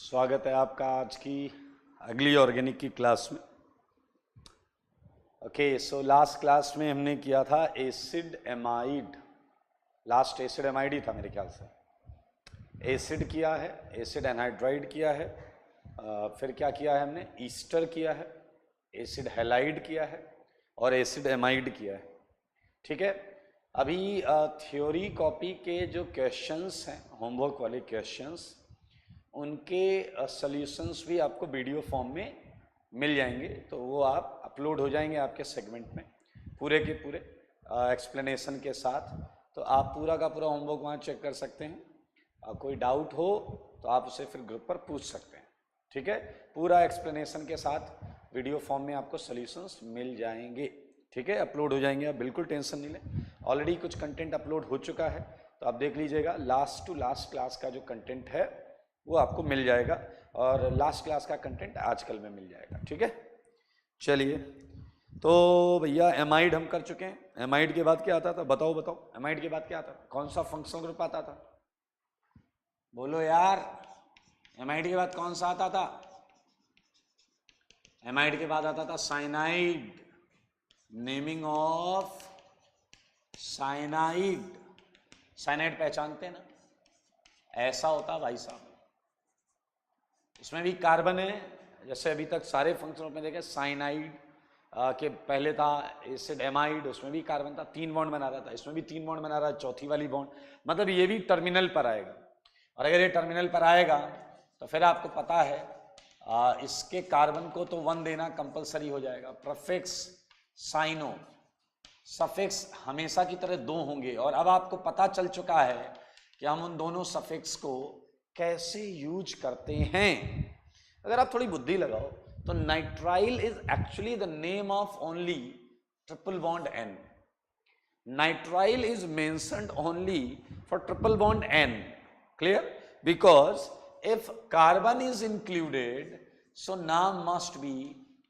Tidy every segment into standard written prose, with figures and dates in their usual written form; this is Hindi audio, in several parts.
स्वागत है आपका आज की अगली ऑर्गेनिक की क्लास में। ओके, सो लास्ट क्लास में हमने किया था acid amide. Last acid amide ही था मेरे ख्याल से। एसिड किया है, एसिड एनहाइड्राइड किया है, फिर क्या किया है हमने, ईस्टर किया है, एसिड हैलाइड किया है और एसिड एमाइड किया है। ठीक है, अभी थ्योरी कॉपी के जो क्वेश्चंस हैं, होमवर्क वाले क्वेश्चंस, उनके सॉल्यूशंस भी आपको वीडियो फॉर्म में मिल जाएंगे, तो वो आप अपलोड हो जाएंगे आपके सेगमेंट में पूरे के पूरे एक्सप्लेनेशन के साथ। तो आप पूरा का पूरा होमवर्क वहाँ चेक कर सकते हैं। कोई डाउट हो तो आप उसे फिर ग्रुप पर पूछ सकते हैं। ठीक है, पूरा एक्सप्लेनेशन के साथ वीडियो फॉर्म में आपको सॉल्यूशंस मिल जाएंगे। ठीक है, अपलोड हो जाएंगे, आप बिल्कुल टेंशन नहीं लें। ऑलरेडी कुछ कंटेंट अपलोड हो चुका है, तो आप देख लीजिएगा। लास्ट टू लास्ट क्लास का जो कंटेंट है वो आपको मिल जाएगा और लास्ट क्लास का कंटेंट आजकल में मिल जाएगा। ठीक है, चलिए। तो भैया एमाइड हम कर चुके हैं। एमाइड के बाद क्या आता था, बताओ बताओ, एमाइड के बाद क्या आता था, कौन सा फंक्शनल ग्रुप आता था, बोलो यार। एमाइड के बाद कौन सा आता था? एमाइड के बाद आता था cyanide. Naming of cyanide. Cyanide पहचानते ना, ऐसा होता भाई साहब। इसमें भी कार्बन है, जैसे अभी तक सारे फंक्शनल में देखे। साइनाइड के पहले था एसिड एमाइड, उसमें भी कार्बन था, 3 बॉन्ड बना रहा था। इसमें भी 3 बॉन्ड बना रहा है, चौथी वाली बॉन्ड, मतलब ये भी टर्मिनल पर आएगा। और अगर ये टर्मिनल पर आएगा तो फिर आपको पता है इसके कार्बन को तो 1 देना कंपलसरी हो जाएगा। प्रीफिक्स साइनो, सफिक्स हमेशा की तरह 2 होंगे। और अब आपको पता चल चुका है कि हम उन दोनों सफिक्स को कैसे यूज करते हैं। अगर आप थोड़ी बुद्धि लगाओ तो nitrile is actually the name of only triple bond N. Nitrile is mentioned only for triple bond N, clear? Because if carbon is included so नाम मस्ट बी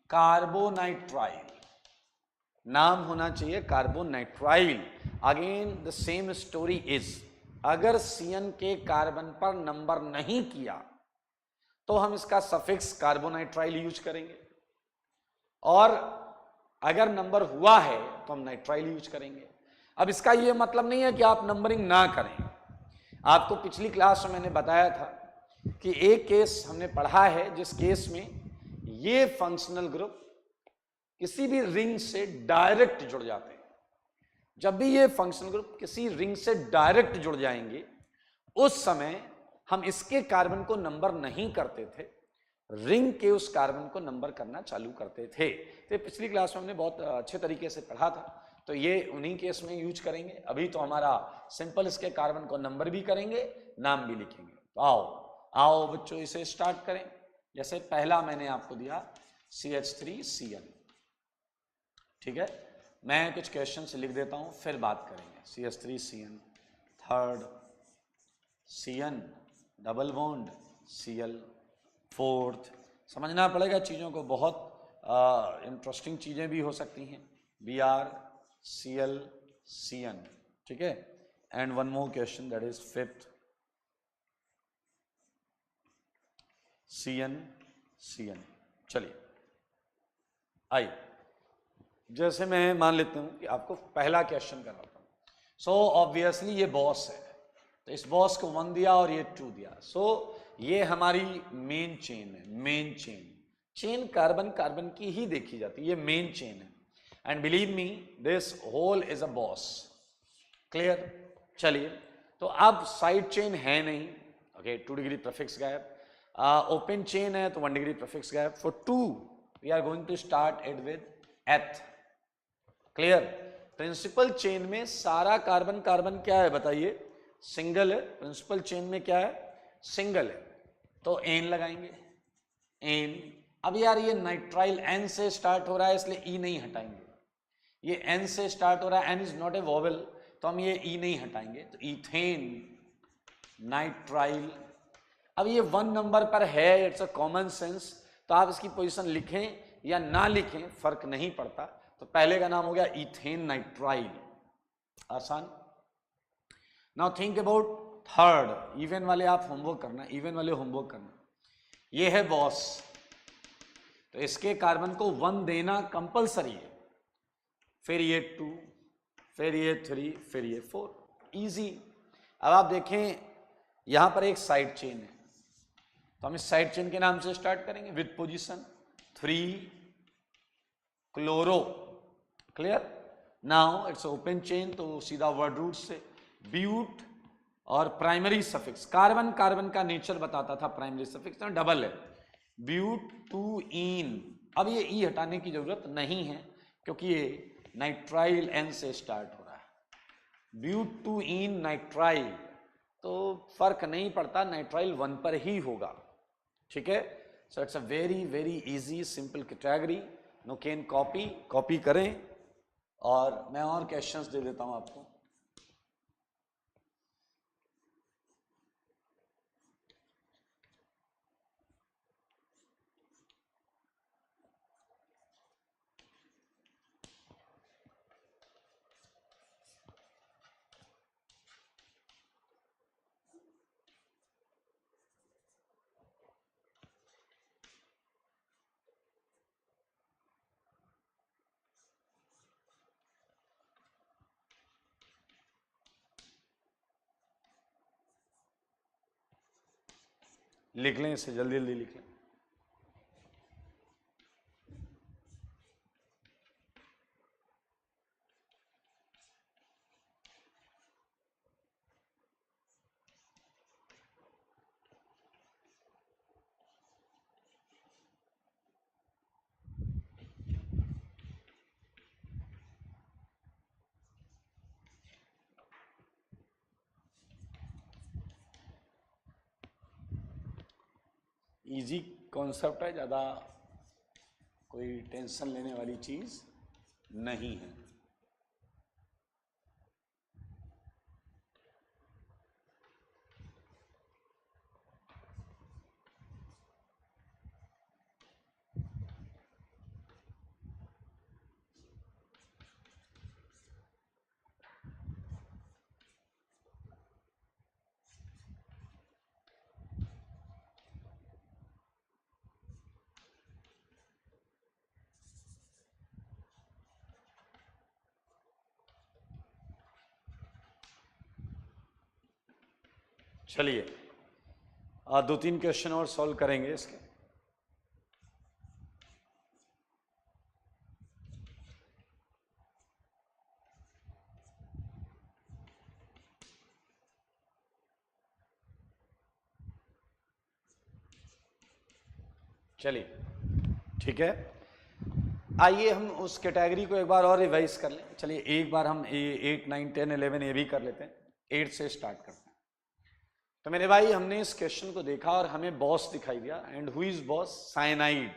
कार्बोनाइट्राइल। नाम होना चाहिए carbonitrile. Again the same story is, अगर CN के कार्बन पर नंबर नहीं किया तो हम इसका सफिक्स कार्बोनाइट्राइल यूज करेंगे, और अगर नंबर हुआ है तो हम नाइट्राइल यूज करेंगे। अब इसका यह मतलब नहीं है कि आप नंबरिंग ना करें। आपको पिछली क्लास में मैंने बताया था कि एक केस हमने पढ़ा है जिस केस में ये फंक्शनल ग्रुप किसी भी रिंग से डायरेक्ट जुड़ जाते हैं। जब भी ये फंक्शनल ग्रुप किसी रिंग से डायरेक्ट जुड़ जाएंगे, उस समय हम इसके कार्बन को नंबर नहीं करते थे, रिंग के उस कार्बन को नंबर करना चालू करते थे। तो पिछली क्लास में हमने बहुत अच्छे तरीके से पढ़ा था, तो ये उन्हीं केस में यूज करेंगे। अभी तो हमारा सिंपल इसके कार्बन को नंबर भी करेंगे, नाम भी लिखेंगे। तो आओ आओ बच्चों, इसे स्टार्ट करें। जैसे पहला मैंने आपको दिया CH3CN। ठीक है, मैं कुछ क्वेश्चंस लिख देता हूं, फिर बात करेंगे। CH3CN, third CN double bond Cl, fourth. समझना पड़ेगा चीज़ों को, बहुत इंटरेस्टिंग चीज़ें भी हो सकती हैं। BrClCN, ठीक है। And one more question, that is fifth CnCN। चलिए आइए, जैसे मैं मान लेता हूं कि आपको पहला क्वेश्चन करवाता हूं। सो ऑब्वियसली ये बॉस है, तो इस बॉस को 1 दिया और ये 2 दिया। सो ये हमारी मेन चेन है। मेन चेन कार्बन कार्बन की ही देखी जाती है, ये मेन चेन है। And believe me, this whole is a boss. Clear? चलिए, तो अब साइड चेन है नहीं, okay, 2 degree prefix gap. Open chain है तो 1 degree prefix gap. For 2 we are going to start it with eth. Clear? Principal chain में सारा कार्बन कार्बन क्या है बताइए? सिंगल है। प्रिंसिपल चेन में क्या है? सिंगल है, तो एन लगाएंगे। एन। अब यार ये नाइट्राइल एन से स्टार्ट हो रहा है, इसलिए ई नहीं हटाएंगे। ये एन से स्टार्ट हो रहा है, N is not a vowel, तो हम ये ई नहीं हटाएंगे। तो इथेन नाइट्राइल। अब ये 1 नंबर पर है, इट्स अ कॉमन सेंस, तो आप इसकी पोजीशन लिखें या ना लिखें फर्क नहीं पड़ता। तो पहले का नाम हो गया इथेन नाइट्राइल, आसान। Now think about third. Even वाले आप होमवर्क करना, इवन वाले होमवर्क करना। ये है बॉस, तो इसके कार्बन को 1 देना कंपलसरी है, फिर ये 2, फिर ये 3, फिर ये 4, इजी। अब आप देखें यहां पर एक साइड चेन है, तो हम इस साइड चेन के नाम से स्टार्ट करेंगे with position 3 chloro, clear. Now it's open chain, तो सीधा वर्ड रूट से ब्यूट और प्राइमरी सफिक्स, कार्बन कार्बन का नेचर बताता था प्राइमरी सफिक्स में डबल है, ब्यूट टू इन। अब ये ई हटाने की जरूरत नहीं है क्योंकि ये नाइट्राइल एन से स्टार्ट हो रहा है, ब्यूट टू इन नाइट्राइल, तो फर्क नहीं पड़ता, नाइट्राइल 1 पर ही होगा, ठीक है। So it's a very very easy simple category, no can copy करें, और मैं और क्वेश्चंस दे देता हूं आपको। लिख लें इसे, जल्दी जल्दी लिख लें। इजी कॉन्सेप्ट है, ज़्यादा कोई टेंशन लेने वाली चीज़ नहीं है। चलिए 2-3 क्वेश्चन और सॉल्व करेंगे इसके। चलिए ठीक है, आइए हम उस कैटेगरी को एक बार और रिवाइज कर लें। चलिए एक बार हम 8, 9, 10, 11 ये भी कर लेते हैं, 8 से स्टार्ट करते हैं। तो मेरे भाई हमने इस क्वेश्चन को देखा और हमें बॉस दिखाई दिया, and who is boss? Cyanide.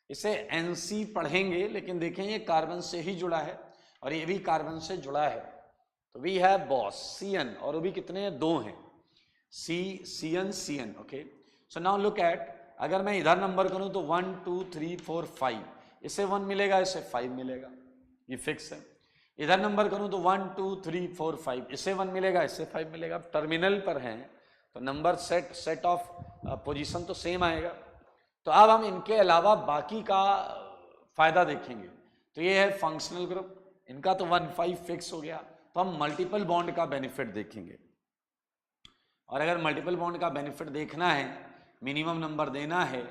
इसे एनसी पढ़ेंगे, लेकिन देखें ये कार्बन से ही जुड़ा है और ये भी कार्बन से जुड़ा है, तो वी हैव बॉस CN, और वो भी कितने हैं? 2 हैं, CN, okay. So now look eight, अगर मैं इधर नंबर करूं तो 1 2 3 4 5, इसे 1 मिलेगा, इसे 5 मिलेगा, ये फिक्स है। इधर नंबर करूं तो 1 2 3 4 5, इसे 1 मिलेगा, इसे 5 मिलेगा। टर्मिनल पर हैं तो नंबर सेट ऑफ पोजीशन तो सेम आएगा। तो अब हम इनके अलावा बाकी का फायदा देखेंगे। तो ये है फंक्शनल ग्रुप, इनका तो 1 5 फिक्स हो गया, तो हम मल्टीपल बॉन्ड का बेनिफिट देखेंगे। और अगर मल्टीपल बॉन्ड का बेनिफिट देखना है, मिनिमम नंबर देना है,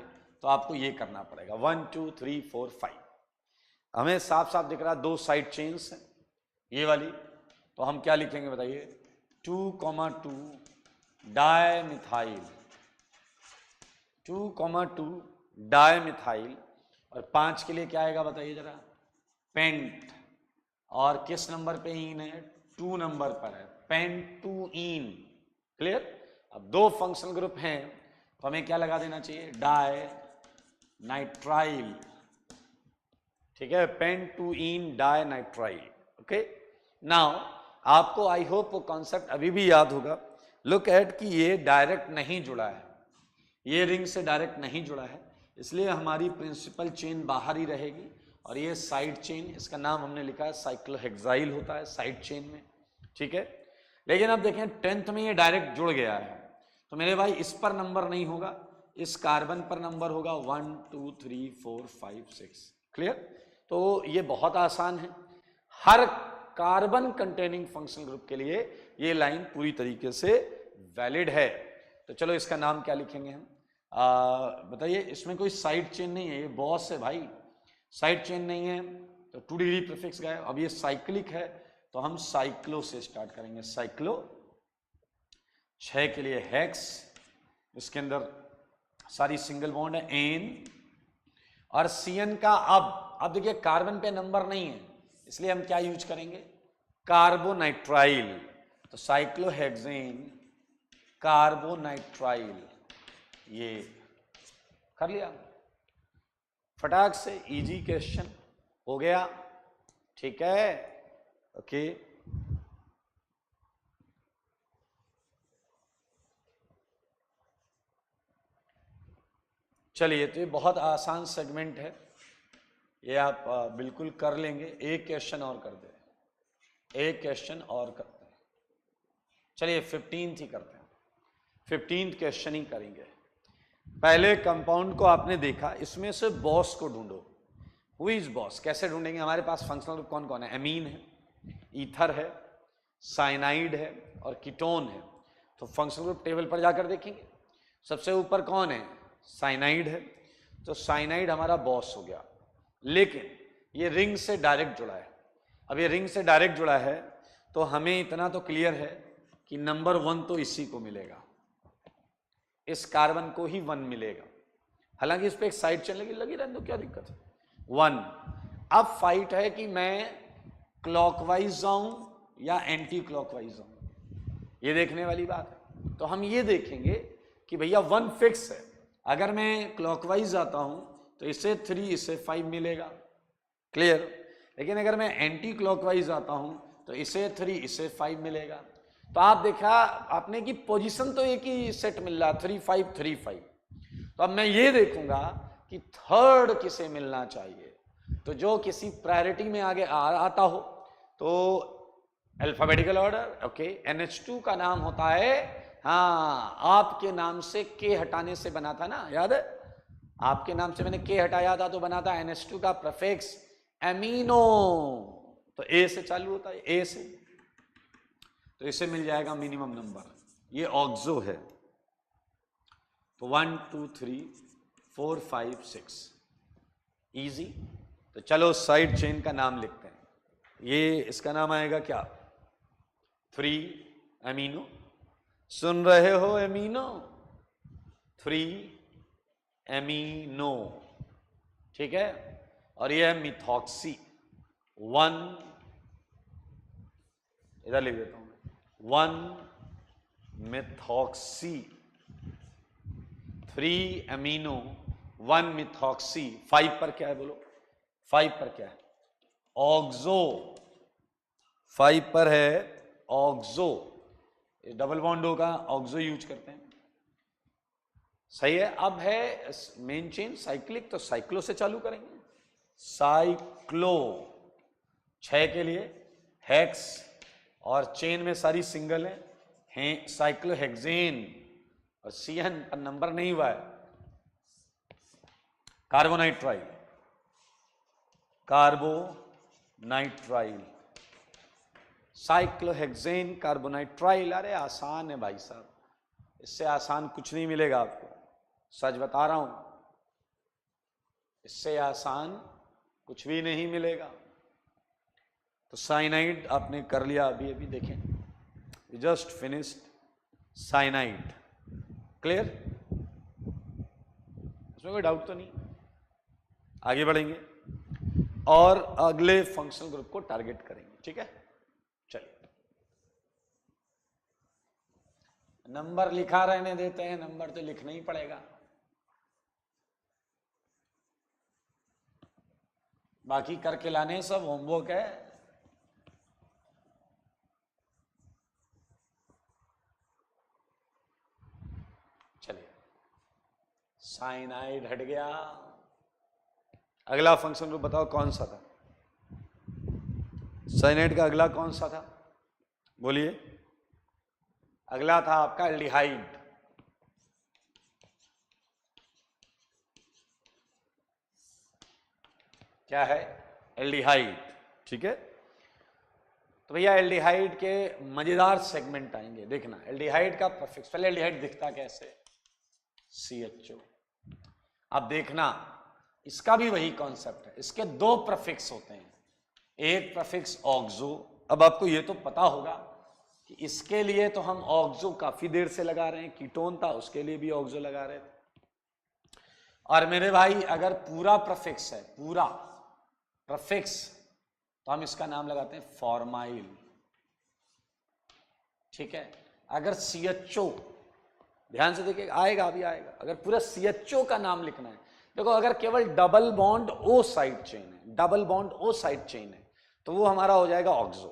तो आपको ये करना पड़ेगा 1 2 3 4 5। हमें साफ साफ दिख रहा है 2 साइड चेन्स हैं ये वाली, तो हम क्या लिखेंगे बताइए? 2,2 डायमिथाइल, 2,2 डायमिथाइल, और 5 के लिए क्या आएगा बताइए जरा? पेंट। और किस नंबर पे इन है? 2 नंबर पर है, पेंटुइन। क्लियर? अब 2 फंक्शनल ग्रुप हैं तो हमें क्या लगा देना चाहिए? डाई नाइट्राइल, ठीक है, पेंटुइन डाई नाइट्राइल, ओके। नाउ आपको आई होप वो कॉन्सेप्ट अभी भी याद होगा। लुक एट कि ये डायरेक्ट नहीं जुड़ा है, ये रिंग से डायरेक्ट नहीं जुड़ा है, इसलिए हमारी प्रिंसिपल चेन बाहर ही रहेगी, और ये साइड चेन, इसका नाम हमने लिखा है साइक्लोहेक्साइल होता है साइड चेन में, ठीक है। लेकिन अब देखें 10th में ये डायरेक्ट जुड़ गया है, तो मेरे भाई इस पर नंबर नहीं होगा, इस कार्बन पर नंबर होगा 1 2 3 4 5 6। क्लियर? तो ये बहुत आसान है, हर कार्बन कंटेनिंग फंक्शनल ग्रुप के लिए ये लाइन पूरी तरीके से वैलिड है। तो चलो इसका नाम क्या लिखेंगे हम? बताइए, इसमें कोई साइड चेन नहीं है, ये बॉस है भाई, साइड चेन नहीं है तो 2 डिग्री प्रीफिक्स गए। अब ये साइक्लिक है तो हम साइक्लो से स्टार्ट करेंगे, साइक्लो। 6 के लिए हेक्स, इसके अंदर सारी सिंगल बॉन्ड है, एन और सीएन का। अब देखिए कार्बन पे नंबर नहीं है इसलिए हम क्या यूज करेंगे? कार्बोनाइट्राइल। तो साइक्लोहेक्सेन कार्बोनाइट्राइल, ये कर लिया फटाक से, इजी क्वेश्चन हो गया। ठीक है, ओके। चलिए, तो ये बहुत आसान सेगमेंट है, ये आप बिल्कुल कर लेंगे। एक क्वेश्चन और कर दे, एक क्वेश्चन और करते हैं। चलिए 15th ही करते हैं, 15th क्वेश्चन ही करेंगे। पहले कंपाउंड को आपने देखा, इसमें से बॉस को ढूंढो। Who is boss? कैसे ढूंढेंगे? हमारे पास फंक्शनल ग्रुप कौन कौन है? एमीन है, ईथर है, साइनाइड है और कीटोन है। तो फंक्शनल ग्रुप टेबल पर जाकर देखेंगे, सबसे ऊपर कौन है? साइनाइड है। तो साइनाइड हमारा बॉस हो गया, लेकिन ये रिंग से डायरेक्ट जुड़ा है। अब ये रिंग से डायरेक्ट जुड़ा है तो हमें इतना तो क्लियर है कि नंबर 1 तो इसी को मिलेगा, इस कार्बन को ही 1 मिलेगा। हालांकि इस पे एक साइड चेन लगी रहने दो, क्या दिक्कत है? 1। अब फाइट है कि मैं क्लॉकवाइज जाऊं या एंटी क्लॉकवाइज जाऊं, ये देखने वाली बात है। तो हम ये देखेंगे कि भैया 1 फिक्स है, अगर मैं क्लॉकवाइज जाता हूं तो इसे 3 इसे 5 मिलेगा, क्लियर। लेकिन अगर मैं एंटी क्लॉकवाइज आता हूं तो इसे 3 इसे 5 मिलेगा। तो आप देखा आपने कि पोजीशन तो एक ही सेट मिल रहा, 3 5 3 5। तो अब मैं ये देखूंगा कि थर्ड किसे मिलना चाहिए। तो जो किसी प्रायोरिटी में आगे आता हो तो अल्फाबेटिकल ऑर्डर, ओके। NH2 का नाम होता है, हाँ, आपके नाम से के हटाने से बना था ना, याद है? आपके नाम से मैंने के हटाया था तो बना था NH2 का प्रीफिक्स एमिनो। तो ए से चालू होता है, ए से, तो इसे मिल जाएगा मिनिमम नंबर। ये ऑक्सो है। तो 1 2 3 4 5 6, इजी। तो चलो साइड चेन का नाम लिखते हैं। ये इसका नाम आएगा क्या? 3 एमिनो। सुन रहे हो एमिनो? 3 एमिनो, ठीक है। और ये है मिथॉक्सी, 1, इधर लिख देता हूं, 1 मिथॉक्सी, 3 एमिनो, 1 मिथॉक्सी। 5 पर क्या है बोलो? 5 पर क्या है? ऑक्सो। 5 पर है ऑक्सो। डबल बॉन्ड होगा, ऑक्सो यूज करते हैं, सही है। अब है मेन चेन साइक्लिक, तो साइक्लो से चालू करेंगे। साइक्लो 6 के लिए हेक्स और चेन में सारी सिंगल है, साइक्लोहेक्सेन और सीएन पर नंबर नहीं हुआ है। Carbonitrile, carbonitrile, cyclohexane carbonitrile. अरे आसान है भाई साहब, इससे आसान कुछ नहीं मिलेगा आपको, सच बता रहा हूं, इससे आसान कुछ भी नहीं मिलेगा। तो साइनाइड आपने कर लिया, अभी अभी देखें, जस्ट फिनिश्ड साइनाइड, क्लियर? इसमें कोई डाउट तो नहीं? आगे बढ़ेंगे और अगले फंक्शनल ग्रुप को टारगेट करेंगे, ठीक है। चलिए, नंबर लिखा रहने देते हैं, नंबर तो लिखना ही पड़ेगा, बाकी करके लाने सब होमवर्क है। चलिए, साइनाइड हट गया। अगला फंक्शन ग्रुप बताओ कौन सा था? साइनाइड का अगला कौन सा था? बोलिए। अगला था आपका एल्डिहाइड। क्या है? एल्डिहाइड। ठीक है, तो भैया एल्डिहाइड के मजेदार सेगमेंट आएंगे, देखना। एल्डिहाइड का प्रीफिक्स, पहले एल्डिहाइड दिखता कैसे? CHO। अब देखना, इसका भी वही कॉन्सेप्ट है, इसके दो प्रीफिक्स होते हैं, एक प्रीफिक्स ऑक्सो। अब आपको ये तो पता होगा कि इसके लिए तो हम ऑक्सो काफी देर से लगा रहे हैं, कीटोन था उसके लिए भी ऑक्सो लगा रहे थे। और मेरे भाई अगर पूरा प्रीफिक्स है, पूरा प्रीफिक्स, तो हम इसका नाम लगाते हैं फॉर्माइल। ठीक है, अगर CHO, ध्यान से देखिए, आएगा अभी आएगा, अगर पूरा CHO का नाम लिखना है, देखो अगर केवल double bond O side chain है, double bond O side chain है, तो वो हमारा हो जाएगा ऑक्सो।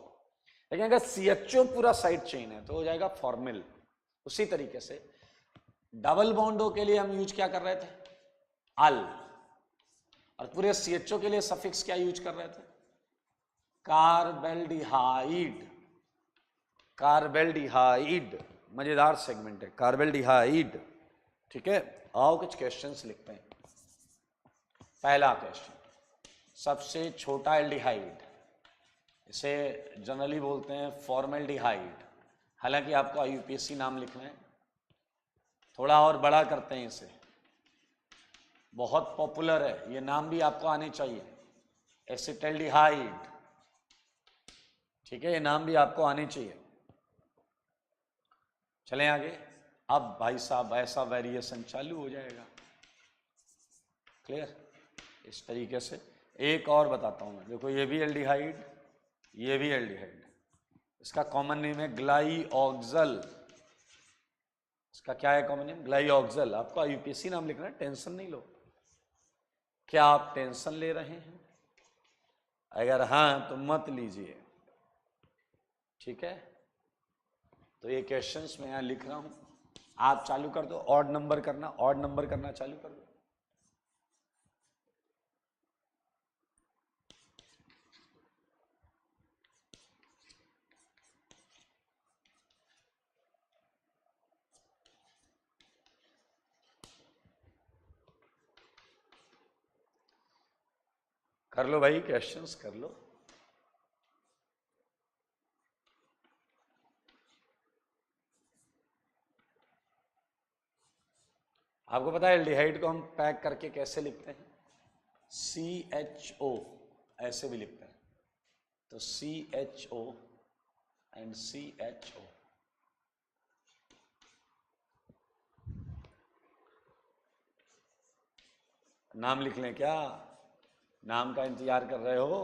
लेकिन अगर CHO पूरा साइड चेन है तो हो जाएगा फॉर्मिल। उसी तरीके से डबल बॉन्ड O के लिए हम यूज क्या कर रहे थे? अल। और पूरे CHO के लिए सफिक्स क्या यूज कर रहे थे? कार्बेल्डिहाइड। कार्बेल्डिहाइड मजेदार सेगमेंट है, कार्बेल्डिहाइड। ठीक है, आओ कुछ क्वेश्चंस लिखते हैं। पहला क्वेश्चन, सबसे छोटा एल्डिहाइड, इसे जनरली बोलते हैं फॉर्मेल्डिहाइड। हालांकि आपको IUPAC नाम लिखना है, थोड़ा और बड़ा करते हैं इसे, बहुत पॉपुलर है ये नाम भी आपको आने चाहिए, एसिटल्डिहाइड। ठीक है, ये नाम भी आपको आने चाहिए। चलें आगे। अब भाई साहब ऐसा वेरिएशन चालू हो जाएगा। क्लियर? इस तरीके से एक और बताता हूं मैं, देखो ये भी एल्डिहाइड, ये भी एल्डिहाइड, इसका कॉमन नेम है ग्लाइऑक्सल। इसका क्या है कॉमन नेम? ग्लाइऑक्सल। आपको IUPAC नाम लिखना है, टेंशन नहीं लो। क्या आप टेंशन ले रहे हैं? अगर हाँ तो मत लीजिए। ठीक है, तो ये क्वेश्चंस मैं यहां लिख रहा हूं, आप चालू कर दो, ऑड नंबर करना, ऑड नंबर करना चालू कर दो। कर लो भाई, क्वेश्चंस कर लो। आपको पता है एल्डिहाइड को हम पैक करके कैसे लिखते हैं? CHO, ऐसे भी लिखते हैं, तो CHO एंड CHO। नाम लिख लें क्या? नाम का इंतजार कर रहे हो?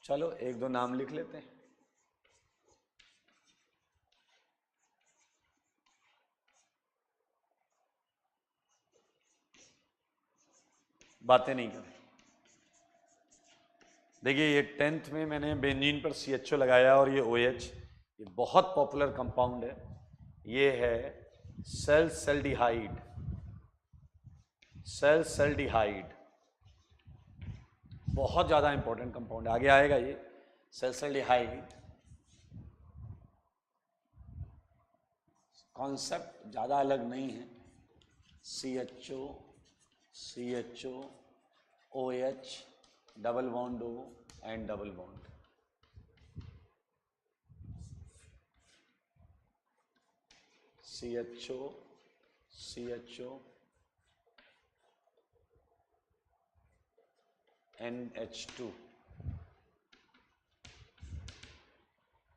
चलो एक दो नाम लिख लेते हैं। बातें नहीं करें। देखिए ये 10th में मैंने बेंजीन पर CHO लगाया, और ये OH, ये बहुत पॉपुलर कंपाउंड है। ये है सेल्सल्डिहाइड। सेल्सल्डिहाइड बहुत ज़्यादा इंपॉर्टेंट कंपाउंड है, आगे आएगा ये सेल्सल्डिहाइड। कॉन्सेप्ट ज़्यादा अलग नहीं है, CHO, CHO, OH, double bond O and double bond. CHO, CHO, NH2।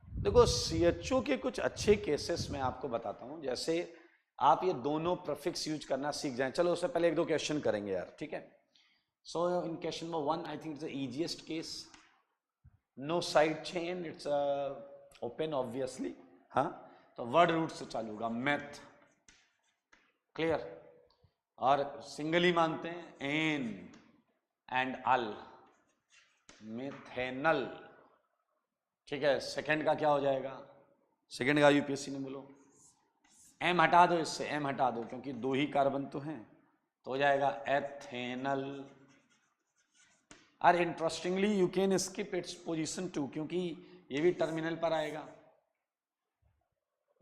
देखो CHO के कुछ अच्छे केसेस मैं आपको बताता हूं, जैसे आप ये दोनों प्रीफिक्स यूज करना सीख जाएं। चलो उससे पहले एक दो क्वेश्चन करेंगे यार, ठीक है। So in question number 1 I think it's the easiest case, no side chain, it's open obviously. हाँ, तो वर्ड रूट से चालू होगा, मेथ। क्लियर? और सिंगल ही मानते हैं, एन एंड अल, मिथेनल। ठीक है, सेकंड का क्या हो जाएगा? सेकंड का यूपीएससी ने बोलो, एम हटा दो, इससे एम हटा दो क्योंकि दो ही कार्बन तो हैं, तो हो जाएगा एथेनल। और interestingly you can skip its position 2 क्योंकि ये भी टर्मिनल पर आएगा।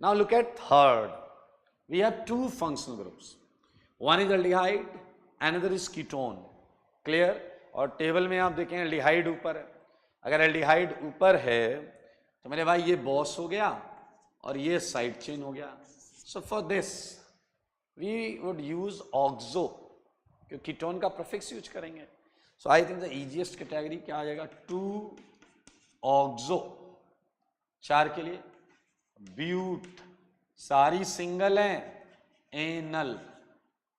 Now look at third, we have 2 functional groups, one is aldehyde, another is ketone. Clear? और टेबल में आप देखें एल्डिहाइड ऊपर है। अगर एल्डिहाइड ऊपर है तो मेरे भाई ये बॉस हो गया और ये साइड चेन हो गया। So for this we would use oxo, क्योंकि कीटोन का प्रीफिक्स यूज करेंगे। So I think the easiest category क्या आ जाएगा, 2 ऑक्सो। 4 के लिए ब्यूट, सारी सिंगल हैं, anal.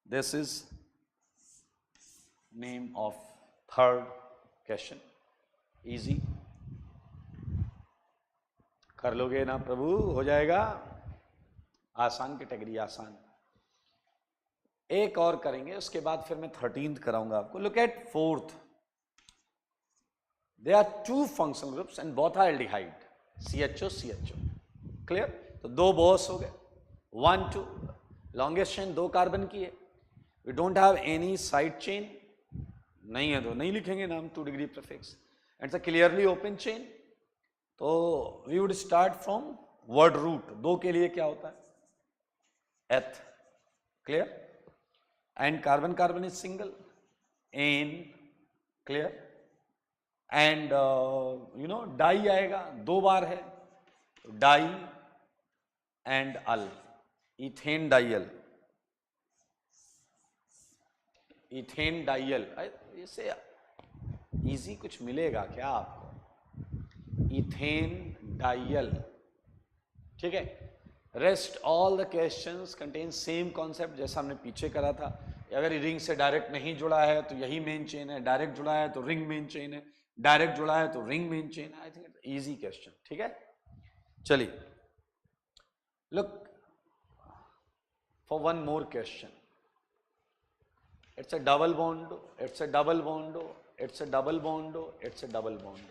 This is name of third question. Easy कर लोगे ना प्रभु, हो जाएगा। आसान कैटेगरी, आसान। एक और करेंगे, उसके बाद फिर मैं 13th कराऊंगा आपको। Look at 4th। There are 2 functional groups and both are aldehyde, CHO, CHO. Clear? तो 2 बॉस हो गए, 1 2 लॉन्गेस्ट चेन 2 कार्बन की है। We don't have any side chain, नहीं है तो नहीं लिखेंगे नाम 2 degree prefix. It's a clearly open chain, तो we would start from word root. 2 के लिए क्या होता है, eth. Clear? And carbon carbon is single, ane. Clear? And you know di आएगा, 2 बार है, di and al, ethane dial, ethane dial. इससे इजी कुछ मिलेगा क्या आपको, इथेन डाइयल। ठीक है? Rest all the questions contain same concept जैसा हमने पीछे करा था। अगर रिंग से डायरेक्ट नहीं जुड़ा है तो यही मेन चेन है, डायरेक्ट जुड़ा है तो रिंग मेन चेन है, डायरेक्ट जुड़ा है तो रिंग मेन चेन है। आई थिंक इट्स इजी क्वेश्चन। ठीक है, चलिए look for one more question. It's a double bond, it's a double bond, it's a double bond, it's a double bond.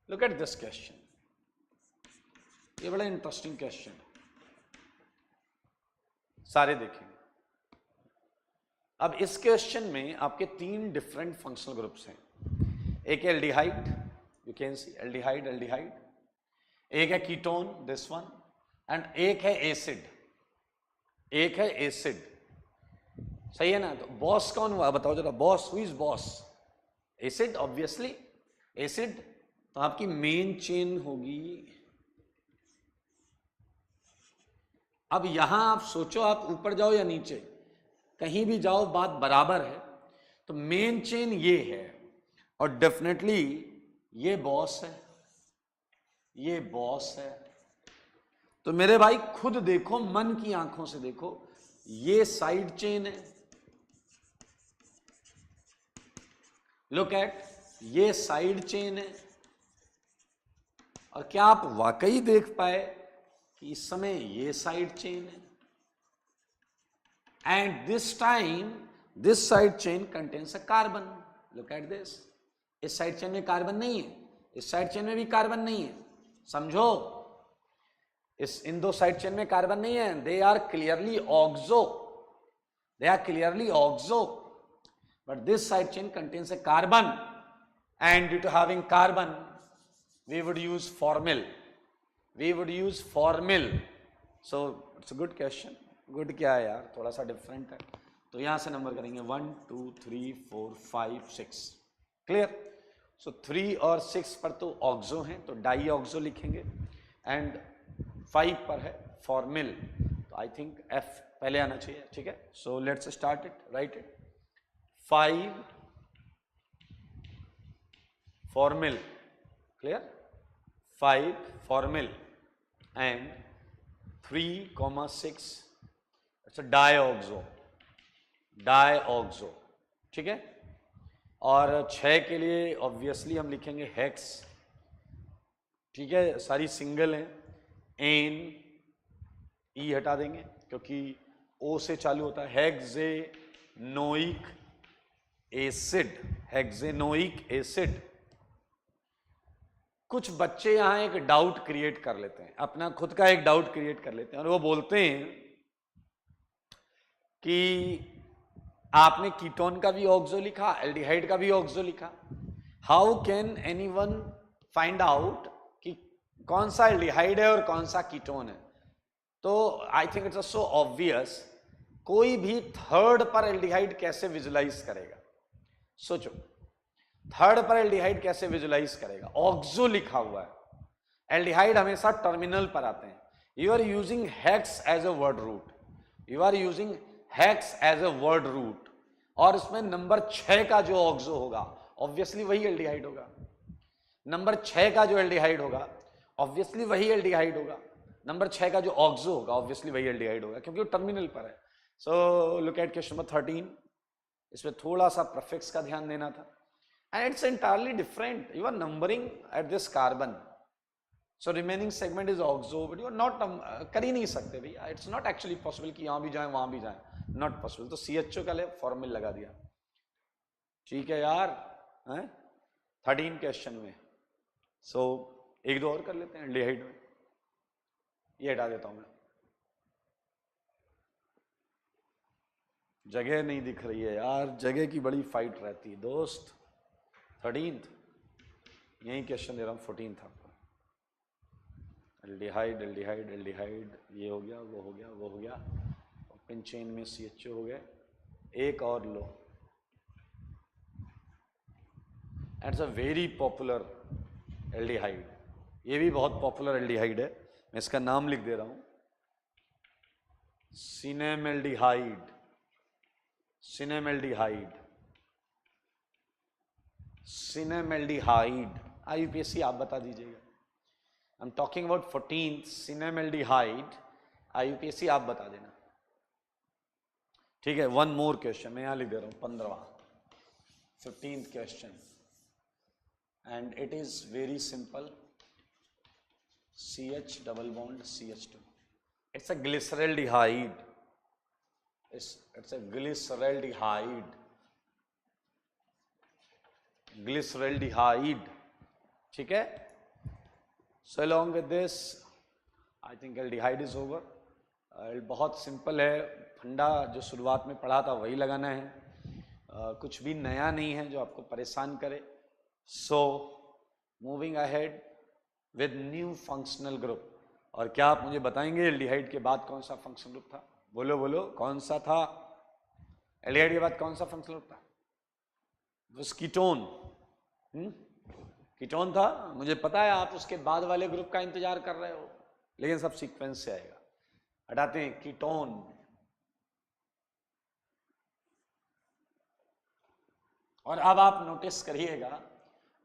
Look at this question, ये बड़ा इंटरेस्टिंग क्वेश्चन है, सारे देखेंगे। अब इस क्वेश्चन में आपके 3 डिफरेंट फंक्शनल ग्रुप्स हैं। एक है aldehyde, you can see aldehyde, aldehyde. एक है कीटोन, दिस वन, एंड एक है एसिड, एक है एसिड। सही है ना? तो बॉस कौन हुआ बताओ जरा, boss, who is boss? Acid, obviously. Acid तो आपकी मेन चेन होगी। अब यहां आप सोचो, आप ऊपर जाओ या नीचे, कहीं भी जाओ बात बराबर है। तो मेन चेन ये है और डेफिनेटली ये बॉस है, ये बॉस है। तो मेरे भाई खुद देखो, मन की आंखों से देखो, ये साइड चेन है। लुक एट, ये साइड चेन है। और क्या आप वाकई देख पाए कि इस समय ये साइड चेन है? And this time this side chain contains a carbon. Look at this, इस साइड चेन में कार्बन नहीं है, इस साइड चेन में भी कार्बन नहीं है। समझो, इन 2 साइड चेन में कार्बन नहीं है। They are clearly oxo, they are clearly oxo, but this side chain contains a carbon, and due to having carbon we would use formyl, we would use formyl. So it's a good question. good क्या है यार, थोड़ा सा डिफरेंट है। तो यहां से नंबर करेंगे 1 2 3 4 5 6। क्लियर? सो 3 और 6 पर तो ऑक्सो हैं, तो डाई ऑक्सो लिखेंगे, एंड 5 पर है फॉर्मिल। तो आई थिंक F पहले आना चाहिए। ठीक है, so let's start it, right it. 5 formal, clear? 5 formyl and 3, 6 it's a dioxo, dioxo। ठीक है, और 6 के लिए ऑब्वियसली हम लिखेंगे हेक्स। ठीक है, सारी सिंगल हैं। एन, ई हटा देंगे क्योंकि ओ से चालू होता है। हेक्सेनोइक एसिड, हेक्सेनोइक एसिड। कुछ बच्चे यहां एक डाउट क्रिएट कर लेते हैं, अपना खुद का एक डाउट क्रिएट कर लेते हैं, और वो बोलते हैं कि आपने कीटोन का भी ऑक्सो लिखा, एल्डिहाइड का भी ऑक्सो लिखा। How can anyone find out कि कौन सा एल्डिहाइड है और कौन सा कीटोन है? तो आई थिंक इट्स सो ऑब्वियस, कोई भी थर्ड पर एल्डिहाइड कैसे विजुलाइज करेगा? सोचो, थर्ड पर एल्डिहाइड कैसे विजुलाइज करेगा? ऑक्सो लिखा हुआ है, एल्डिहाइड हमेशा टर्मिनल पर आते हैं। You are using hex as a word root, you are using hex as a word root, और इसमें नंबर 6 का जो ऑक्सो होगा ऑब्वियसली वही एल्डिहाइड होगा। नंबर 6 का जो एल्डिहाइड होगा ऑब्वियसली वही एल्डिहाइड होगा। नंबर 6 का जो ऑक्सो होगा ऑब्वियसली वही एल्डिहाइड होगा, क्योंकि वो टर्मिनल पर है। So look at question number 13, इसमें थोड़ा सा प्रीफिक्स का ध्यान देना था, and it's entirely different. You are numbering at this carbon, so remaining segment is oxo, but you are not, कर ही नहीं सकते भैया, इट्स नॉट एक्चुअली पॉसिबल कि यहां भी जाए वहां भी जाए, नॉट पॉसिबल। तो CHO का फॉर्मूला लगा दिया, ठीक है यार, हैं 13 क्वेश्चन में। सो एक दो और कर लेते हैं एल्डिहाइड में, ये हटा देता हूं मैं, जगह नहीं दिख रही है यार, जगह की बड़ी फाइट रहती है दोस्त। 13th यही क्वेश्चन दे रहा हूं, 14th आपको। एल्डिहाइड एल्डिहाइड एल्डिहाइड, ये हो गया, वो हो गया, वो हो गया, ओपन चेन में CHO हो गए, एक और लो। It's a very popular aldehyde, ये भी बहुत पॉपुलर एल्डिहाइड है, मैं इसका नाम लिख दे रहा हूं, सिनेमेल्डिहाइड, सिनेमेल्डिहाइड, सिनेमेल्डिहाइड। IUPAC आप बता दीजिएगा, I am talking about 14th सिनेमेल्डिहाइड, IUPAC आप बता देना, ठीक है। वन मोर क्वेश्चन मैं यहां लिख दे रहा हूं, 15वां 15th question, and it is very simple, CH double bond CH2, it's a glyceraldehyde, it's a glyceraldehyde, glyceraldehyde, ठीक है। So along with this I think aldehyde is over, बहुत सिंपल है, फंडा जो शुरुआत में पढ़ा था वही लगाना है, कुछ भी नया नहीं है जो आपको परेशान करे। So moving ahead with new functional group, और क्या आप मुझे बताएंगे एल्डिहाइड के बाद कौन सा फंक्शनल ग्रुप था? बोलो बोलो, कौन सा था? एल्डिहाइड के बाद कौन सा फंक्शनल ग्रुप था? कीटोन, कीटोन था। मुझे पता है आप उसके बाद वाले ग्रुप का इंतजार कर रहे हो, लेकिन सब सीक्वेंस से आएगा। हटाते हैं कीटोन, और अब आप नोटिस करिएगा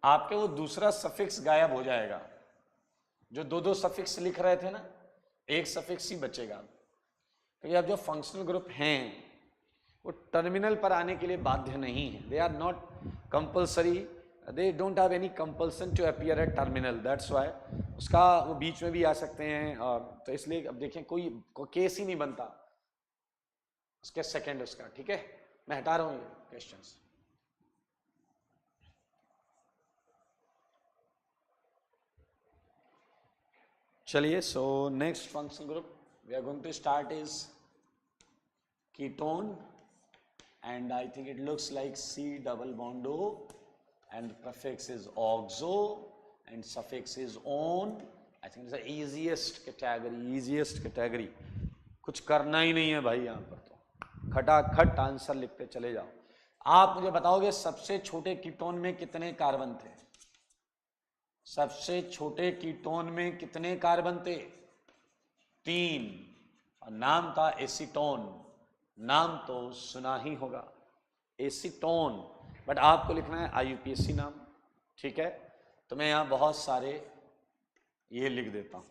आपके वो दूसरा सफिक्स गायब हो जाएगा, जो दो दो सफिक्स लिख रहे थे ना, एक सफिक्स ही बचेगा, क्योंकि अब जो फंक्शनल ग्रुप हैं वो टर्मिनल पर आने के लिए बाध्य नहीं है, they are not compulsory, they don't have any compulsion to appear at terminal, that's why उसका वो बीच में भी आ सकते हैं, तो इसलिए अब देखें कोई केस ही नहीं बनता उसके सेकंड उसका, ठीक है। मैं हटा रहा हूं ये क्वेश्चंस। चलिए, so next functional group we are going to start is ketone, and I think it looks like C double bond O, and the prefix is oxo and suffix is on. I think it's the easiest category, easiest category, कुछ करना ही नहीं है भाई, यहाँ पर तो खटाखट आंसर लिखते चले जाओ। आप मुझे बताओगे सबसे छोटे कीटोन में कितने कार्बन थे? सबसे छोटे कीटोन में कितने कार्बन थे? 3, और नाम था एसीटोन, नाम तो सुना ही होगा, एसीटोन, बट आपको लिखना है IUPAC नाम, ठीक है। तो मैं यहां बहुत सारे ये लिख देता हूं,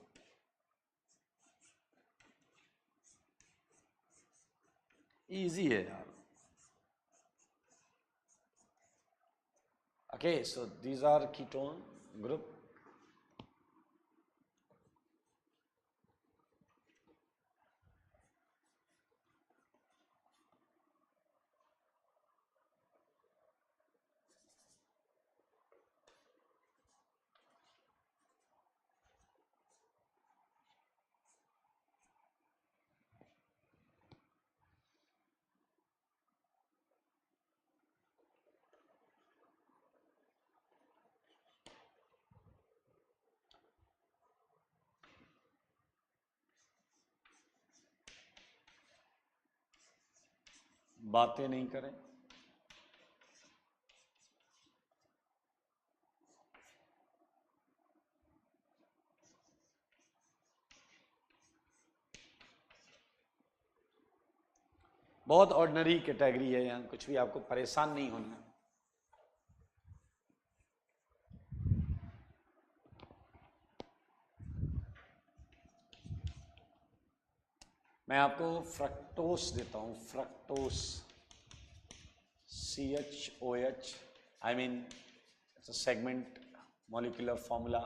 इजी है यार। Okay, so these are ketone group, बातें नहीं करें, बहुत ऑर्डिनरी कैटेगरी है, यहाँ कुछ भी आपको परेशान नहीं होना। मैं आपको फ्रक्टोस देता हूं, fructose, CHOH, I mean it's a segment molecular formula,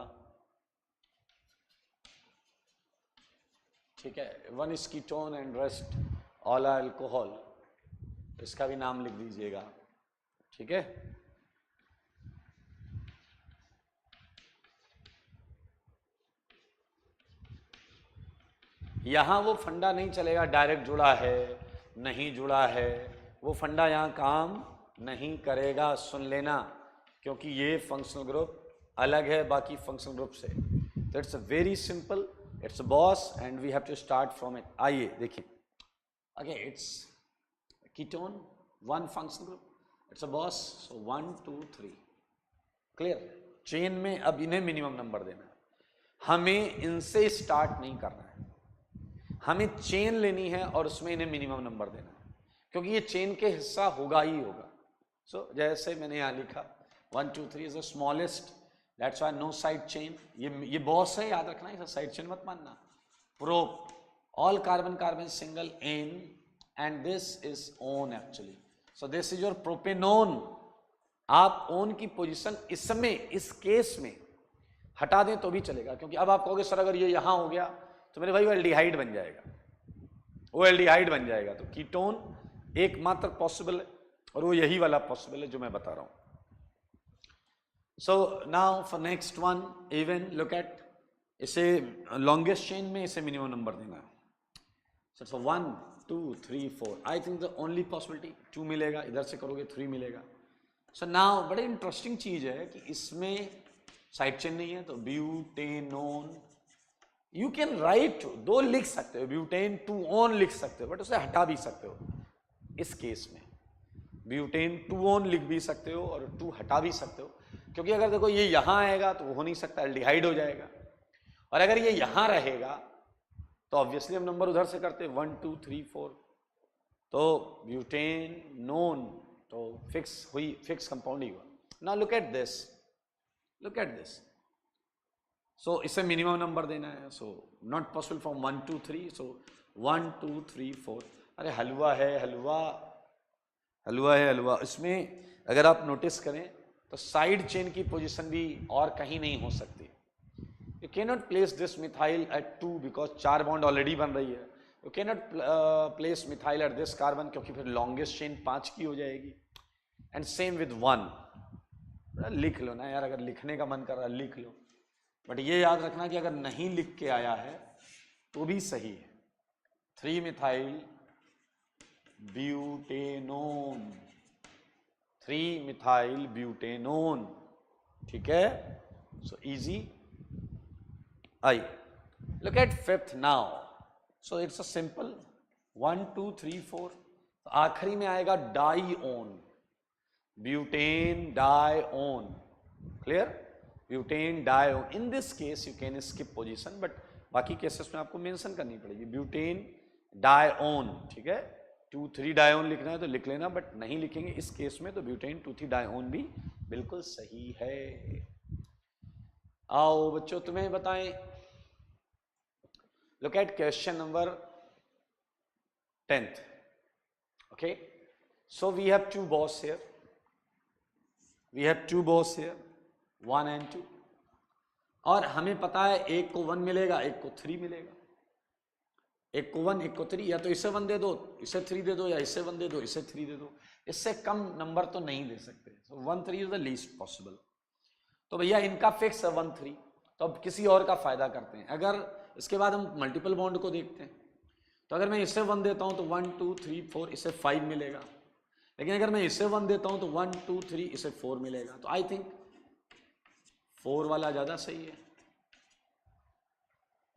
ठीक है। 1 is ketone and rest all are alcohol, इसका भी नाम लिख दीजिएगा, ठीक है। यहां वो फंडा नहीं चलेगा डायरेक्ट जुड़ा है नहीं जुड़ा है, वो फंडा यहां काम नहीं करेगा, सुन लेना, क्योंकि ये फंक्शनल ग्रुप अलग है बाकी फंक्शनल ग्रुप से। तो it's very simple, it's boss and we have to start from it. आइए देखिए, okay, it's ketone, 1 functional group, it's a boss, so 1 2 3, clear. Chain में अब इन्हें मिनिमम नंबर देना है, हमें इनसे स्टार्ट नहीं करना है, हमें चेन लेनी है और उसमें इन्हें मिनिमम नंबर देना है, क्योंकि ये चेन के हिस्सा होगा ही होगा। सो जैसे मैंने यहां लिखा 1 2 3 is the smallest, that's why no side chain, ये बॉस है, याद रखना, इसे साइड चेन मत मानना। Prop, all carbon carbon single N and this is one actually, so this is your propanone. आप ओन की पोजीशन इसमें इस केस में हटा दें तो भी चलेगा, क्योंकि अब आप कहोगे सर अगर ये यहां हो गया तो मेरे भाई वो एल्डिहाइड बन जाएगा, वो एल्डिहाइड बन जाएगा। तो कीटोन एकमात्र पॉसिबल है और वो यही वाला पॉसिबल है जो मैं बता रहा हूं। So now for next one, even look at, इसे लॉन्गेस्ट चेन में इसे मिनिमम नंबर देना है। सो 1 2 3 4, आई थिंक द ओनली पॉसिबिलिटी 2 मिलेगा, इधर से करोगे 3 मिलेगा। सो नाउ बड़े इंटरेस्टिंग चीज है कि इसमें साइड चेन नहीं है, तो ब्यूटेनोन, यू कैन राइट, 2 लिख सकते हो, ब्यूटेन 2 ऑन लिख सकते हो, बट उसे हटा भी सकते हो। इस केस में ब्यूटेन 2 ऑन लिख भी सकते हो और 2 हटा भी सकते हो, क्योंकि अगर देखो ये यहां आएगा तो वो हो नहीं सकता, एल्डिहाइड हो जाएगा, और अगर ये यहां रहेगा तो ऑब्वियसली हम नंबर उधर से करते 1 2 3 4, तो ब्यूटेन नोन, तो फिक्स हुई, फिक्स कंपाउंड ही हुआ। Now look at this, look at this, so इसे मिनिमम नंबर देना है, so not possible from 1 2 3, so 1 2 3 4। अरे हलवा है, हलवा, हलवा है, हलवा। इसमें अगर आप नोटिस करें तो साइड चेन की पोजीशन भी और कहीं नहीं हो सकती। You can not place this methyl at 2 because 4 bond already बन रही है। You can not place methyl at this carbon, क्योंकि फिर लॉन्गेस्ट चेन 5 की हो जाएगी। एंड सेम विद 1, लिख लो ना यार, अगर लिखने का मन कर रहा है लिख लो, बट ये याद रखना कि अगर नहीं लिख के आया है तो भी सही है। 3 मिथाइल ब्यूटेनोन, 3 मिथाइल ब्यूटेनोन, ठीक है। So easy. I look at 5th now, so it's a simple 1 2 3 4, तो आखिरी में आएगा dione, butane dione, clear, butane dione. In this case you can skip position, but बाकी केसेस में आपको मेंशन करनी पड़ेगी, ब्यूटेन डाईओन, ठीक है। 2 3 डाईओन लिखना है तो लिख लेना, बट नहीं लिखेंगे इस केस में, तो ब्यूटेन 2 3 डाईओन भी बिल्कुल सही है। आओ बच्चों तुम्हें बताएं, look at question number 10th, okay. So we have 2 boss here, we have 2 boss here, 1 and 2, और हमें पता है एक को 1 मिलेगा, एक को 3 मिलेगा, एक को 1 एक को 3, या तो इसे 1 दे दो, इसे 3 दे दो, या इसे 1 दे दो, इसे 3 दे दो, इससे कम नंबर तो नहीं दे सकते। सो 1 3 इज द लीस्ट पॉसिबल। तो भैया इनका फिक्स है 1 3, तो अब किसी और का फायदा करते हैं। अगर इसके बाद हम मल्टीपल बॉन्ड को देखते हैं, तो अगर मैं इसे 1 देता हूं तो 1 2 3 4, इसे 5 मिलेगा, लेकिन अगर मैं इसे 1 देता हूं तो 1 2 3, इसे 4 मिलेगा। तो आई थिंक 4 वाला ज्यादा सही है।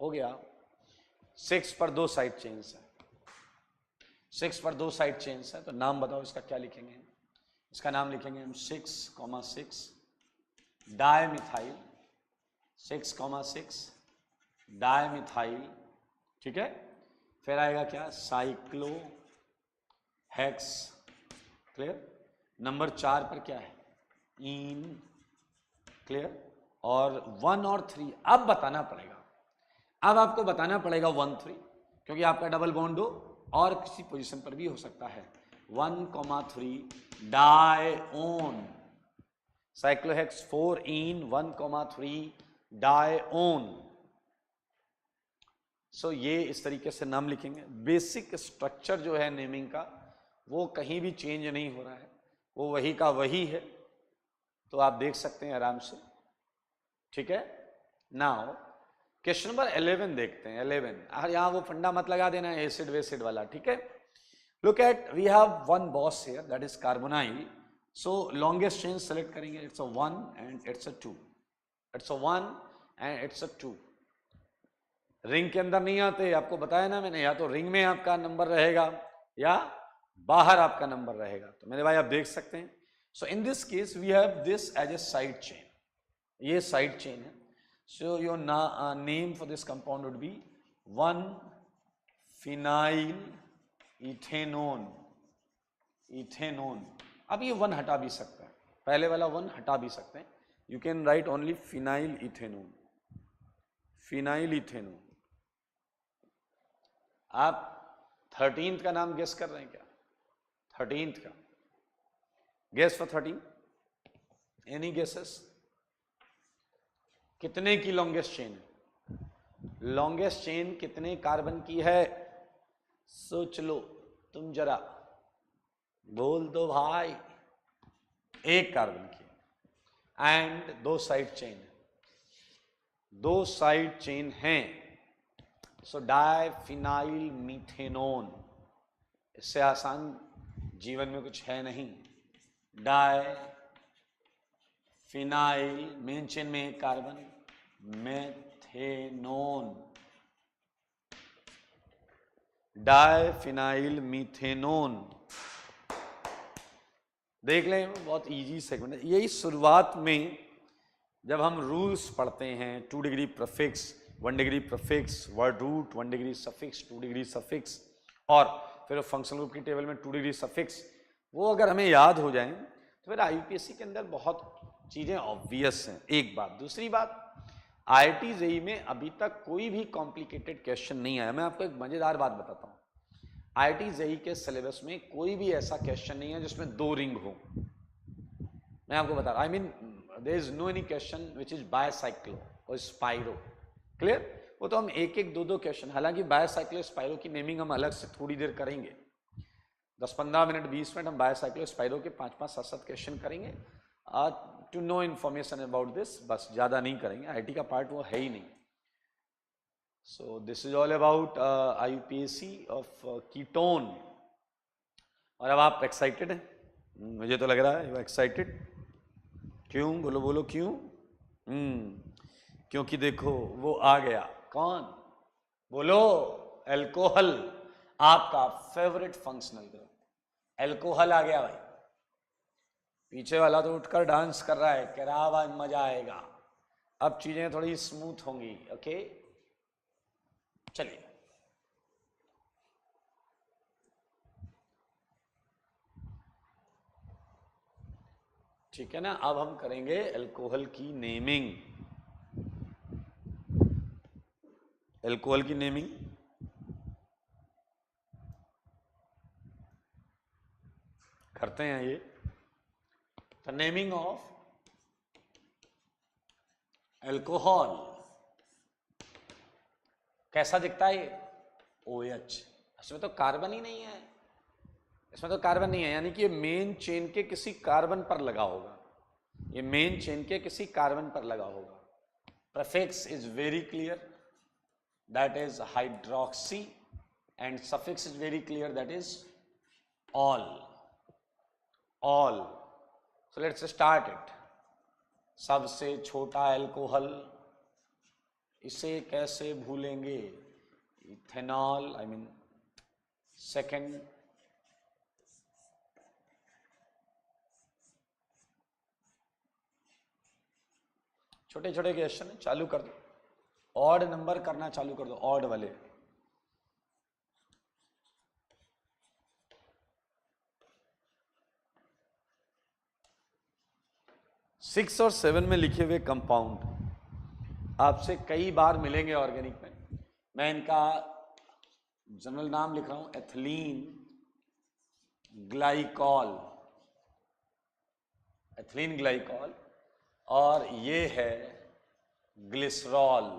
हो गया। 6 पर 2 साइड चेन्स है, 6 पर 2 साइड चेन्स है, तो नाम बताओ इसका क्या लिखेंगे? इसका नाम लिखेंगे हम 6,6 डायमिथाइल, 6,6 डायमिथाइल, ठीक है। फिर आएगा क्या? Cyclo hex, clear. नंबर 4 पर क्या है, इन, क्लियर। और 1 और 3 अब बताना पड़ेगा, अब आपको बताना पड़ेगा 1 3, क्योंकि आपका डबल बॉन्ड हो और किसी पोजीशन पर भी हो सकता है। 1,3 डायओन, साइक्लोहेक्स 4 इन 1,3 डायओन। सो ये इस तरीके से नाम लिखेंगे। बेसिक स्ट्रक्चर जो है नेमिंग का वो कहीं भी चेंज नहीं हो रहा है, वो वही का वही है, तो आप देख सकते हैं आराम से, ठीक है। नाउ क्वेश्चन नंबर 11 देखते हैं। 11 यहां वो फंडा मत लगा देना एसिड वेसिड वाला, ठीक है। Look at, we have one boss here, that is carbonyl. So longest chain select करेंगे, it's a 1 and it's a 2, it's a 1 and it's a 2। Ring के अंदर नहीं आते, आपको बताया ना मैंने, या तो रिंग में आपका नंबर रहेगा या बाहर आपका नंबर रहेगा। तो मेरे भाई आप देख सकते हैं। So in this case we have this as a side chain, ये साइड चेन है। So your name for this compound would be 1-phenyl ethanone, ethanone. अब ये 1 हटा भी सकता है, पहले वाला 1 हटा भी सकते हैं। You can write only phenyl ethanone, phenyl ethanone. आप 13th का नाम गेस कर रहे हैं क्या, 13th का गेस फॉर 13, एनी गेसेस? कितने की लॉन्गेस्ट चेन है, लॉन्गेस्ट चेन कितने कार्बन की है, सोच लो तुम जरा, बोल दो भाई। 1 कार्बन की, and 2 side chain, 2 side chain हैं। सो डाइफिनाइल मीथेनोन, इससे आसान जीवन में कुछ है नहीं। डाइफिनाइल, मेन चेन में 1 कार्बन, मेथेनोन, डाइफिनाइल मीथेनोन। देख लें, बहुत इजी सेगमेंट है। यही शुरुआत में जब हम रूल्स पढ़ते हैं, 2 degree prefix, 1 degree prefix, word root, 1 degree suffix, 2 degree suffix, और फिर फंक्शनल ग्रुप की टेबल में 2 डिग्री सफिक्स, वो अगर हमें याद हो जाए तो फिर आईयूपीएससी के अंदर बहुत चीजें ऑब्वियस हैं। एक बात, दूसरी बात, आईआईटी जेईई में अभी तक कोई भी कॉम्प्लिकेटेड क्वेश्चन नहीं आया। मैं आपको एक मजेदार बात बताता हूँ, आईआईटी जेईई के सिलेबस में कोई भी ऐसा क्वेश्चन नहीं है जिसमें 2 रिंग हो। मैं आपको बता रहा, I mean there is no any question which is bicyclo और स्पाइरो, क्लियर। वो तो हम 1-1, 2-2 क्वेश्चन, हालांकि बायसाइक्लो स्पाइरो की नेमिंग हम अलग से थोड़ी देर करेंगे, 10-15 मिनट 20 मिनट हम बायसाइक्लो स्पाइरो के 5-5, 7-7 क्वेश्चन करेंगे to know information about this, बस ज्यादा नहीं करेंगे, आईटी का पार्ट वो है ही नहीं। सो this is all about आईयूपीएससी of ketone. और अब आप एक्साइटेड हैं? मुझे तो लग रहा है यू एक्साइटेड। क्यों, बोलो बोलो क्यों? क्योंकि देखो वो आ गया, कौन, बोलो, अल्कोहल, आपका फेवरेट फंक्शनल ग्रुप, अल्कोहल आ गया भाई। पीछे वाला तो उठकर डांस कर रहा है, कह रहा भाई मजा आएगा, अब चीजें थोड़ी स्मूथ होंगी। ओके, चलिए ठीक है ना। अब हम करेंगे अल्कोहल की नेमिंग, अल्कोहल की नेमिंग करते हैं। ये द नेमिंग ऑफ अल्कोहल कैसा दिखता है ये, OH। इसमें तो कार्बन ही नहीं है, इसमें तो कार्बन नहीं है, यानी कि ये मेन चेन के किसी कार्बन पर लगा होगा, ये मेन चेन के किसी कार्बन पर लगा होगा। Prefix is very clear, that is hydroxy, and suffix is very clear, that is all, all. So let's start it. सबसे छोटा अल्कोहल, इसे कैसे भूलेंगे, इथेनॉल, आई मीन सेकेंड, छोटे छोटे क्वेश्चन चालू कर दो, ऑड नंबर करना चालू कर दो, ऑड वाले। 6 और 7 में लिखे हुए कंपाउंड आपसे कई बार मिलेंगे ऑर्गेनिक में। मैं इनका जनरल नाम लिख रहा हूं, एथिलीन ग्लाइकॉल, एथिलीन ग्लाइकॉल, और ये है ग्लिसरॉल।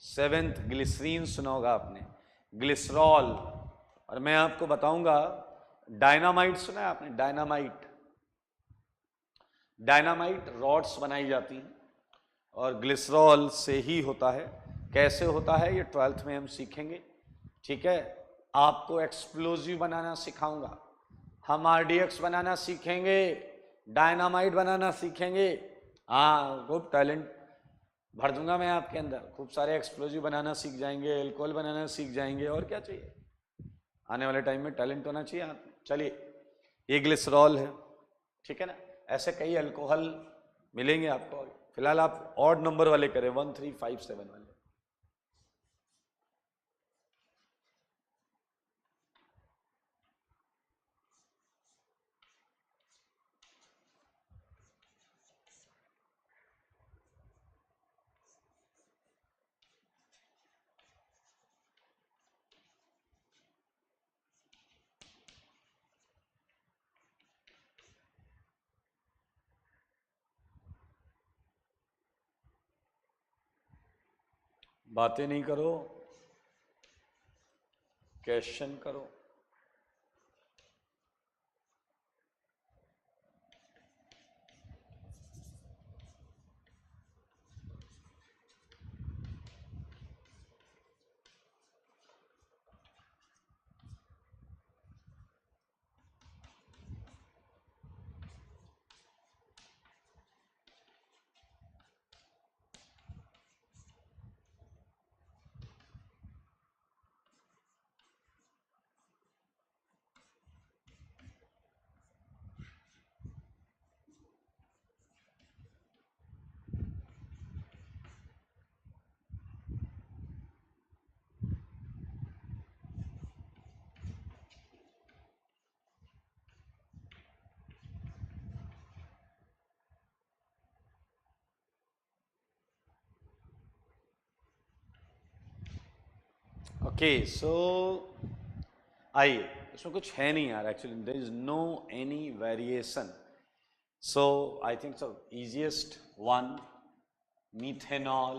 7th ग्लिसरीन सुना होगा आपने, ग्लिसरॉल। और मैं आपको बताऊंगा, डायनामाइट सुना है आपने? डायनामाइट, डायनामाइट रॉड्स बनाई जाती हैं और ग्लिसरॉल से ही होता है। कैसे होता है ये 12th में हम सीखेंगे, ठीक है। आपको एक्सप्लोजिव बनाना सिखाऊंगा, हम आरडीएक्स बनाना सीखेंगे, डायनामाइट बनाना सीखेंगे। हाँ, खूब टैलेंट भर दूंगा मैं आपके अंदर, खूब सारे एक्सप्लोजिव बनाना सीख जाएंगे, एल्कोहल बनाना सीख जाएंगे, और क्या चाहिए। आने वाले टाइम में टैलेंट होना चाहिए हाथ में। चलिए, ये ग्लिसरॉल है, ठीक है ना। ऐसे कई अल्कोहल मिलेंगे आपको। फिलहाल आप ऑड नंबर वाले करें, 1 3 5 7 वाले। बातें नहीं करो, क्वेश्चन करो। ओके, सो आइए, इसमें कुछ है नहीं यार, actually there is no any variation. So I think so easiest one, methanol,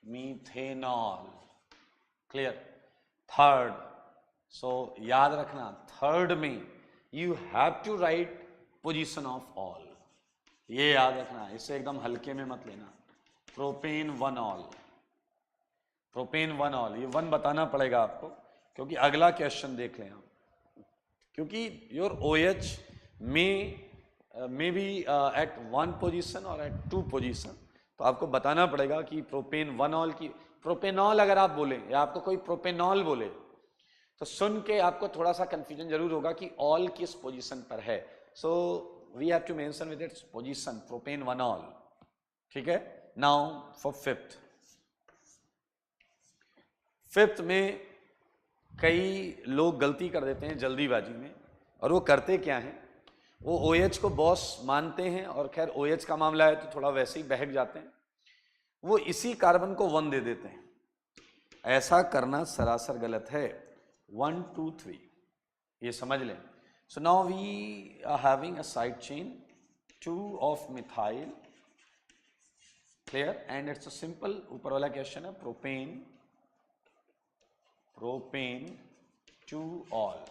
methanol, clear. Third, so याद रखना, थर्ड में you have to write position of ol, ये याद रखना, इसे एकदम हल्के में मत लेना। Propane one ol, propane one ol, ये वन बताना पड़ेगा आपको, क्योंकि अगला क्वेश्चन देख लें आप, क्योंकि your OH may be at 1 position और एट 2 पोजीशन, तो आपको बताना पड़ेगा कि प्रोपेन वन ऑल की, प्रोपेनॉल अगर आप बोले या आपको कोई प्रोपेनॉल बोले तो सुन के आपको थोड़ा सा कंफ्यूजन जरूर होगा कि ऑल किस पोजीशन पर है। So we have to mention with its position, propane one ol, ठीक है। नाउ फॉर फिफ्थ में कई लोग गलती कर देते हैं जल्दीबाजी में, और वो करते क्या हैं, वो OH को बॉस मानते हैं, और खैर OH का मामला है तो थोड़ा वैसे ही बहक जाते हैं, वो इसी कार्बन को 1 दे देते हैं। ऐसा करना सरासर गलत है। 1 2 3 ये समझ लें। So now we are having a side chain 2 of methyl, clear, and it's a simple, ऊपर वाला क्वेश्चन है propane, propane 2 ol,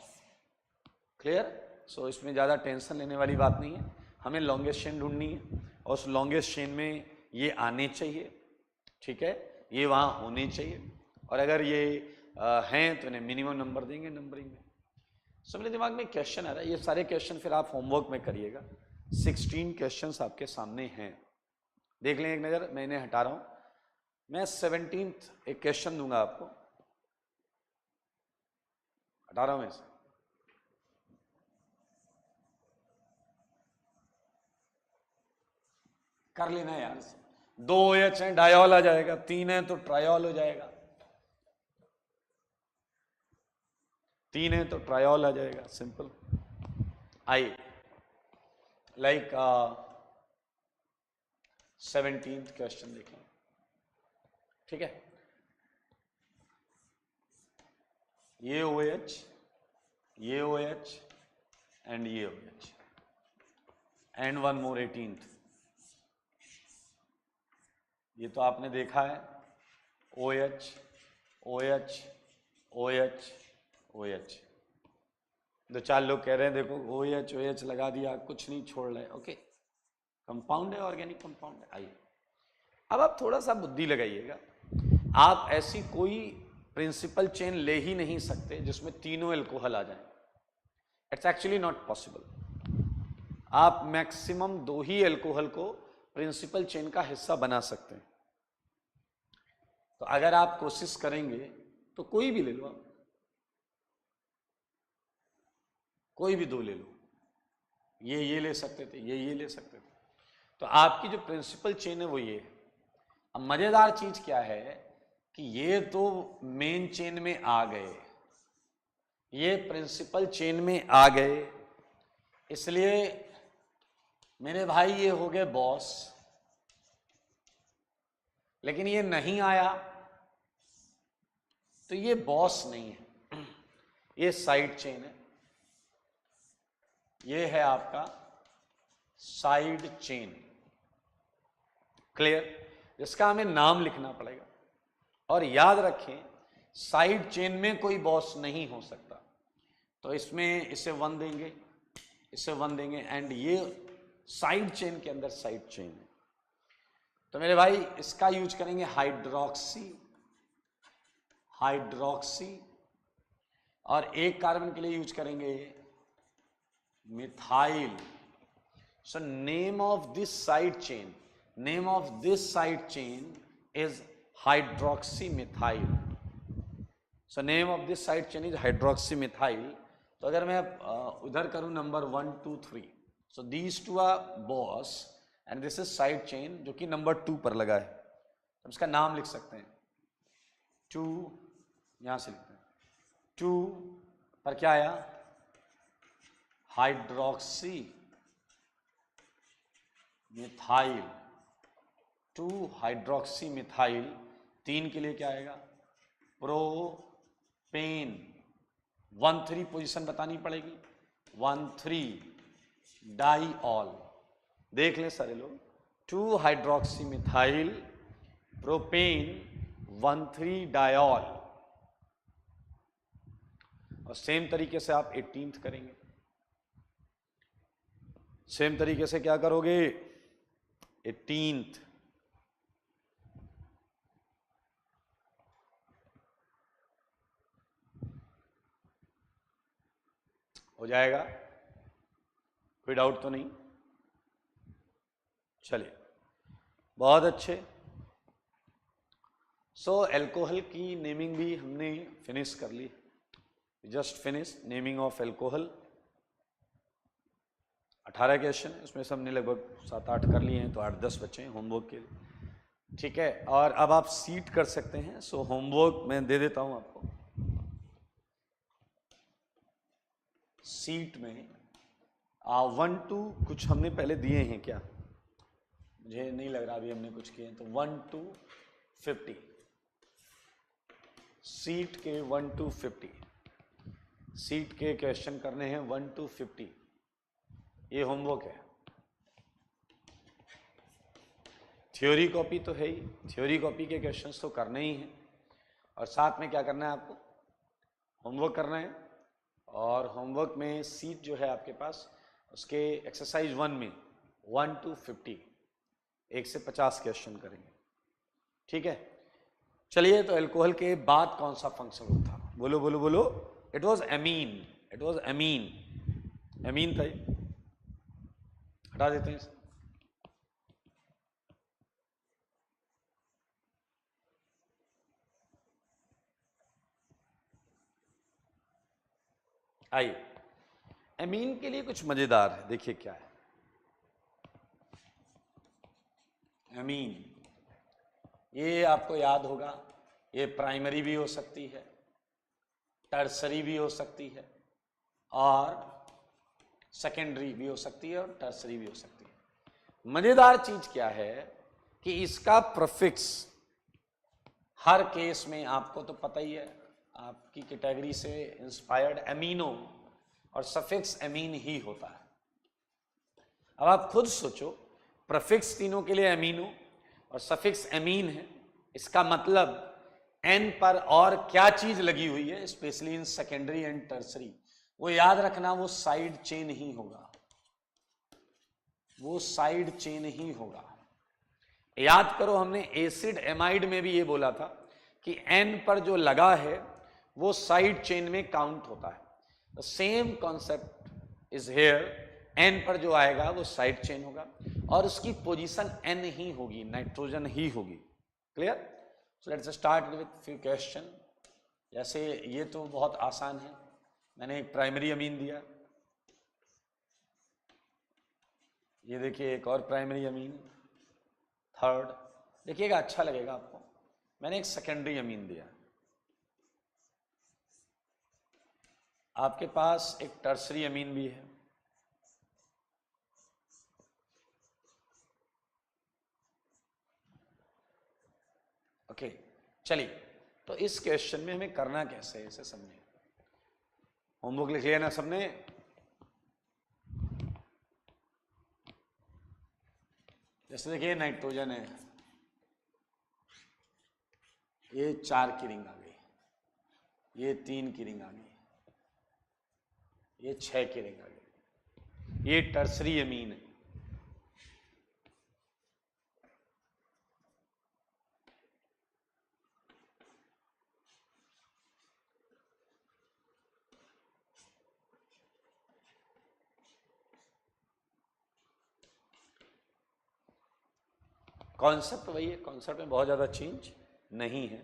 clear. So इसमें ज़्यादा टेंशन लेने वाली बात नहीं है, हमें लॉन्गेस्ट चेन ढूंढनी है, और उस लॉन्गेस्ट चेन में ये आने चाहिए, ठीक है, ये वहाँ होने चाहिए, और अगर ये हैं तो इन्हें मिनिमम नंबर देंगे नंबरिंग में। सो मेरे दिमाग में क्वेश्चन आ रहा है, ये सारे क्वेश्चन फिर आप होमवर्क में करिएगा। 16 क्वेश्चंस आपके सामने हैं, देख लें एक नज़र, मैं इन्हें हटा रहा हूँ। मैं 17th एक क्वेश्चन दूंगा आपको, हटा रहा हूँ इसे। कर लेना यार, 2 OH हैं, डायॉल आ जाएगा, 3 है तो ट्रायॉल हो जाएगा, 3 है तो ट्रायॉल आ जाएगा, simple. I like 17th question देखें, ठीक है। ये OH, ये OH एंड ये OH and one more 18th। ये तो आपने देखा है, OH OH OH OH। दो चार लोग कह रहे हैं देखो OH OH लगा दिया, कुछ नहीं छोड़ रहे, ओके, कंपाउंड है, ऑर्गेनिक कंपाउंड है। आइए अब आप थोड़ा सा बुद्धि लगाइएगा, आप ऐसी कोई प्रिंसिपल चेन ले ही नहीं सकते जिसमें तीनों एल्कोहल आ जाएं। It's actually not possible. आप मैक्सिमम 2 ही एल्कोहल को प्रिंसिपल चेन का हिस्सा बना सकते हैं। तो अगर आप कोशिश करेंगे तो कोई भी ले लो, आप कोई भी 2 ले लो, ये ले सकते थे, ये ले सकते थे। तो आपकी जो प्रिंसिपल चेन है वो ये है। अब मजेदार चीज क्या है कि ये तो मेन चेन में आ गए, ये प्रिंसिपल चेन में आ गए, इसलिए मेरे भाई ये हो गए बॉस। लेकिन ये नहीं आया तो ये बॉस नहीं है, ये साइड चेन है, ये है आपका साइड चेन। क्लियर? जिसका हमें नाम लिखना पड़ेगा। और याद रखें साइड चेन में कोई बॉस नहीं हो सकता। तो इसमें इसे 1 देंगे, इसे 1 देंगे, एंड ये साइड चेन के अंदर साइड चेन है। तो मेरे भाई इसका यूज करेंगे हाइड्रोक्सी, हाइड्रोक्सी, और एक कार्बन के लिए यूज करेंगे methyl. So name of this side chain, name of this side chain is hydroxy methyl. So name of this side chain is hydroxy methyl. तो अगर मैं उधर करूं number 1 2 3, so these two are boss and this is side chain जो कि नंबर 2 पर लगा है। तो इसका नाम लिख सकते हैं 2, यहां से लिखते हैं 2 पर क्या आया, हाइड्रोक्सी मिथाइल, 2 हाइड्रोक्सी मिथाइल। 3 के लिए क्या आएगा, प्रोपेन। 1,3 पोजीशन बतानी पड़ेगी, 1,3 डाइऑल। देख लें सारे लोग, 2 हाइड्रोक्सी मिथाइल प्रोपेन 1,3 डाइऑल। और सेम तरीके से आप 18th करेंगे। सेम तरीके से क्या करोगे, 18th, हो जाएगा, कोई डाउट तो नहीं? चलिए बहुत अच्छे। सो एल्कोहल की नेमिंग भी हमने फिनिश कर ली, just finish naming of alcohol. 18 question, उसमें से हमने लगभग 7-8 कर लिए हैं, तो 8-10 बचे हैं होमवर्क के लिए, ठीक है। और अब आप सीट कर सकते हैं। सो होमवर्क मैं दे देता हूं आपको। सीट में 1 2 कुछ हमने पहले दिए हैं क्या, मुझे नहीं लग रहा अभी हमने कुछ किए हैं। तो 1 2 50, सीट के 1 2 50, सीट के क्वेश्चन करने हैं 1 2 50। ये होमवर्क है। थ्योरी कॉपी तो है ही, थ्योरी कॉपी के क्वेश्चंस तो करने ही हैं, और साथ में क्या करना है आपको, होमवर्क करना है। और होमवर्क में सीट जो है आपके पास, उसके एक्सरसाइज 1 में 1 to 50, 1 से 50 क्वेश्चन करेंगे, ठीक है। चलिए, तो अल्कोहल के बाद कौन सा फंक्शन ग्रुप था, बोलो बोलो बोलो। It was amine, it was amine, amine था। हटा देते हैं इसे। आइए, एमीन के लिए कुछ मजेदार है, देखिए क्या है। एमीन, ये आपको याद होगा, ये प्राइमरी भी हो सकती है, टर्सरी भी हो सकती है, और सेकेंडरी भी हो सकती है, और टर्सरी भी हो सकती है। मजेदार चीज क्या है कि इसका प्रीफिक्स हर केस में आपको तो पता ही है, आपकी कैटेगरी से इंस्पायर्ड एमिनो और सफिक्स एमीन ही होता है। अब आप खुद सोचो, प्रीफिक्स तीनों के लिए एमिनो और सफिक्स एमीन है, इसका मतलब एन पर और क्या चीज लगी हुई है, specially in secondary and tertiary, वो याद रखना, वो साइड चेन ही होगा, वो साइड चेन ही होगा। याद करो, हमने एसिड एमाइड में भी ये बोला था कि एन पर जो लगा है वो साइड चेन में काउंट होता है। The same concept is here, N पर जो आएगा वो साइड चेन होगा और उसकी पोजीशन एन ही होगी, नाइट्रोजन ही होगी। Clear? So let's start with few question. जैसे ये तो बहुत आसान है, मैंने एक प्राइमरी अमीन दिया, ये देखिए एक और प्राइमरी अमीन, थर्ड, देखिएगा अच्छा लगेगा आपको, मैंने एक सेकेंडरी अमीन दिया, आपके पास एक टर्सरी अमीन भी है, ओके। चलिए, तो इस क्वेश्चन में हमें करना कैसे है इसे समझें। होमवर्क लिख लिया ना सबने? जैसे देखिए नाइट्रोजन है, ये 4 की रिंग आ गई, ये 3 की रिंग आ गई, ये 6 की रिंग आ गई, ये टर्सरी अमीन है। कॉन्सेप्ट वही है, कॉन्सेप्ट में बहुत ज्यादा चेंज नहीं है।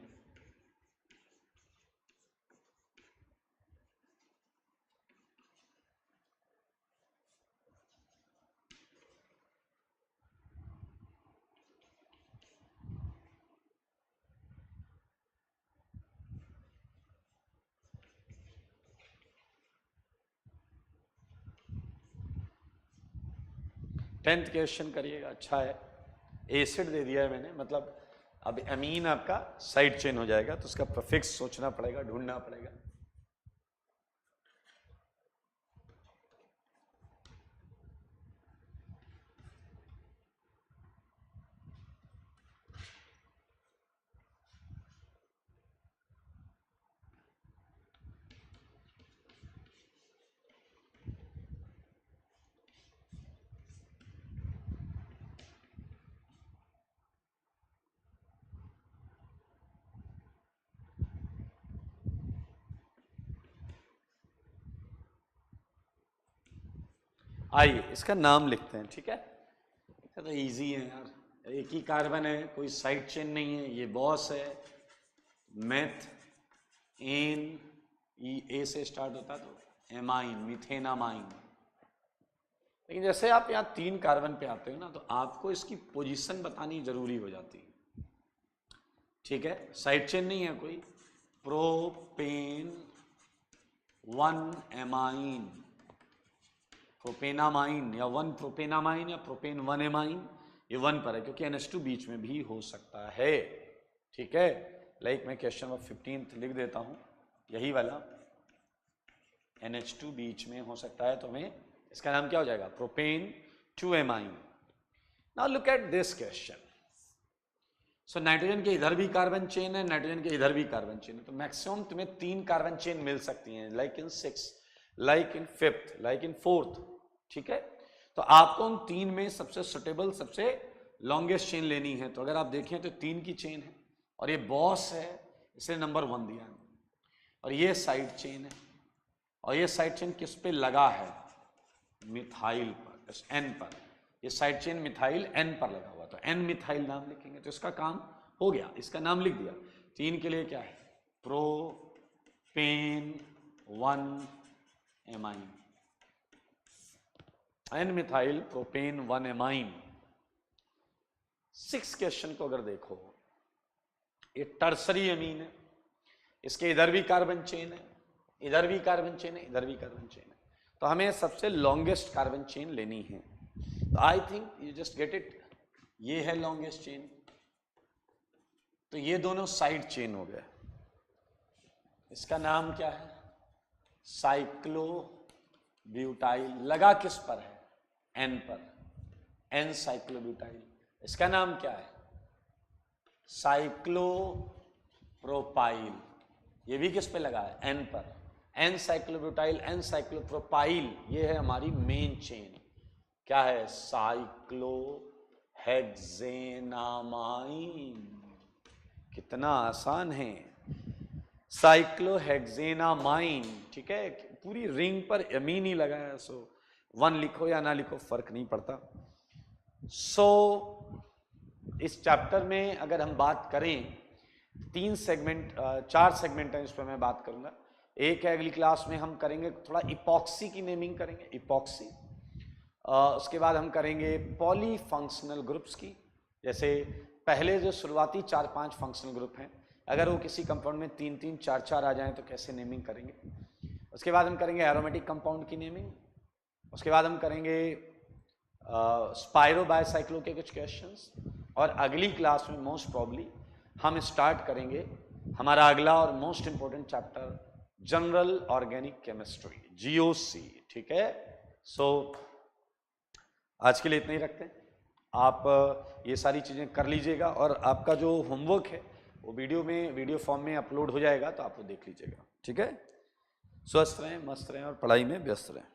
टेंथ क्वेश्चन करिएगा, अच्छा है। एसिड दे दिया है मैंने, मतलब अब अमीन आपका साइड चेन हो जाएगा, तो उसका प्रीफिक्स सोचना पड़ेगा, ढूंढना पड़ेगा। आइए इसका नाम लिखते हैं, ठीक है? तो इजी है यार, एक ही कार्बन है, कोई साइड चेन नहीं है, ये बॉस है, मेथ एन, ए से स्टार्ट होता तो एमाइन, मिथेनामाइन। लेकिन जैसे आप यहाँ 3 कार्बन पे आते हो ना, तो आपको इसकी पोजीशन बतानी जरूरी हो जाती है, ठीक है? साइड चेन नहीं है कोई, प्रोपेन 1 एमाइन, प्रोपेनामाइन या 1 प्रोपेनामाइन या प्रोपेन 1 एमाइन, ये 1 पर है क्योंकि NH2 बीच में भी हो सकता है, ठीक है? लाइक मैं क्वेश्चन नंबर 15 लिख देता हूं, यही वाला NH2 बीच में हो सकता है, तो हमें इसका नाम क्या हो जाएगा? Propane 2 amine. Now look at this question. So nitrogen के इधर भी कार्बन चेन है, नाइट्रोजन के इधर भी कार्बन चेन है, तो मैक्सिमम तुम्हें 3 कार्बन चेन मिल सकती हैं, like in 6, like in 5th, like in 4th, ठीक है? तो आपको उन 3 में सबसे सुटेबल, सबसे लॉन्गेस्ट चेन लेनी है। तो अगर आप देखें तो 3 की चेन है और ये बॉस है, इसलिए नंबर 1 दिया है, और ये साइड चेन है, और ये साइड चेन किस पे लगा है? मिथाइल पर, एन पर। ये साइड चेन मिथाइल एन पर लगा हुआ, तो एन मिथाइल नाम लिखेंगे, तो इसका काम हो गया, इसका नाम लिख दिया। 3 के लिए क्या है? Propane 1 amine, N methyl propane 1 amine. 6 question को अगर देखो, ये टर्सरी अमीन है, इसके इधर भी कार्बन चेन है, इधर भी कार्बन चेन है, इधर भी कार्बन चेन है, तो हमें सबसे लॉन्गेस्ट कार्बन चेन लेनी है। तो I think you just get it, ये है लॉन्गेस्ट चेन, तो ये दोनों साइड चेन हो गए। इसका नाम क्या है? साइक्लोब्यूटाइल। लगा किस पर है? एन पर, एन साइक्लोब्यूटाइल। इसका नाम क्या है? साइक्लोप्रोपाइल। ये भी किस पे लगा है? एन पर। एन साइक्लोब्यूटाइल, एन साइक्लोप्रोपाइल, ये है हमारी मेन चेन। क्या है? साइक्लोहेक्सेनामाइन। कितना आसान है, साइक्लोहेक्सेनामाइन। ठीक है, पूरी रिंग पर अमीन ही लगा है, सो 1 लिखो या ना लिखो फर्क नहीं पड़ता। सो इस चैप्टर में अगर हम बात करें, 4 सेगमेंट हैं, इस पर मैं बात करूंगा। एक है अगली क्लास में हम करेंगे थोड़ा इपॉक्सी की नेमिंग करेंगे, इपॉक्सी। उसके बाद हम करेंगे पॉलीफंक्शनल ग्रुप्स की, जैसे पहले जो शुरुआती 4-5 फंक्शनल ग्रुप हैं, अगर वो किसी कंपाउंड में 3-3, 4-4 आ जाएं तो कैसे नेमिंग करेंगे। उसके बाद हम करेंगे एरोमेटिक कंपाउंड की नेमिंग। उसके बाद हम करेंगे स्पाइरो बायसाइक्लो के कुछ क्वेश्चंस। और अगली क्लास में मोस्ट प्रॉब्ली हम स्टार्ट करेंगे हमारा अगला और most important chapter, general organic chemistry, GOC. ठीक है, सो आज के लिए इतना ही रखते हैं। आप ये सारी चीज़ें कर लीजिएगा और आपका जो होमवर्क है वो वीडियो फॉर्म में अपलोड हो जाएगा, तो आप वो देख लीजिएगा। ठीक है, स्वस्थ रहें, मस्त रहें और पढ़ाई में व्यस्त रहें।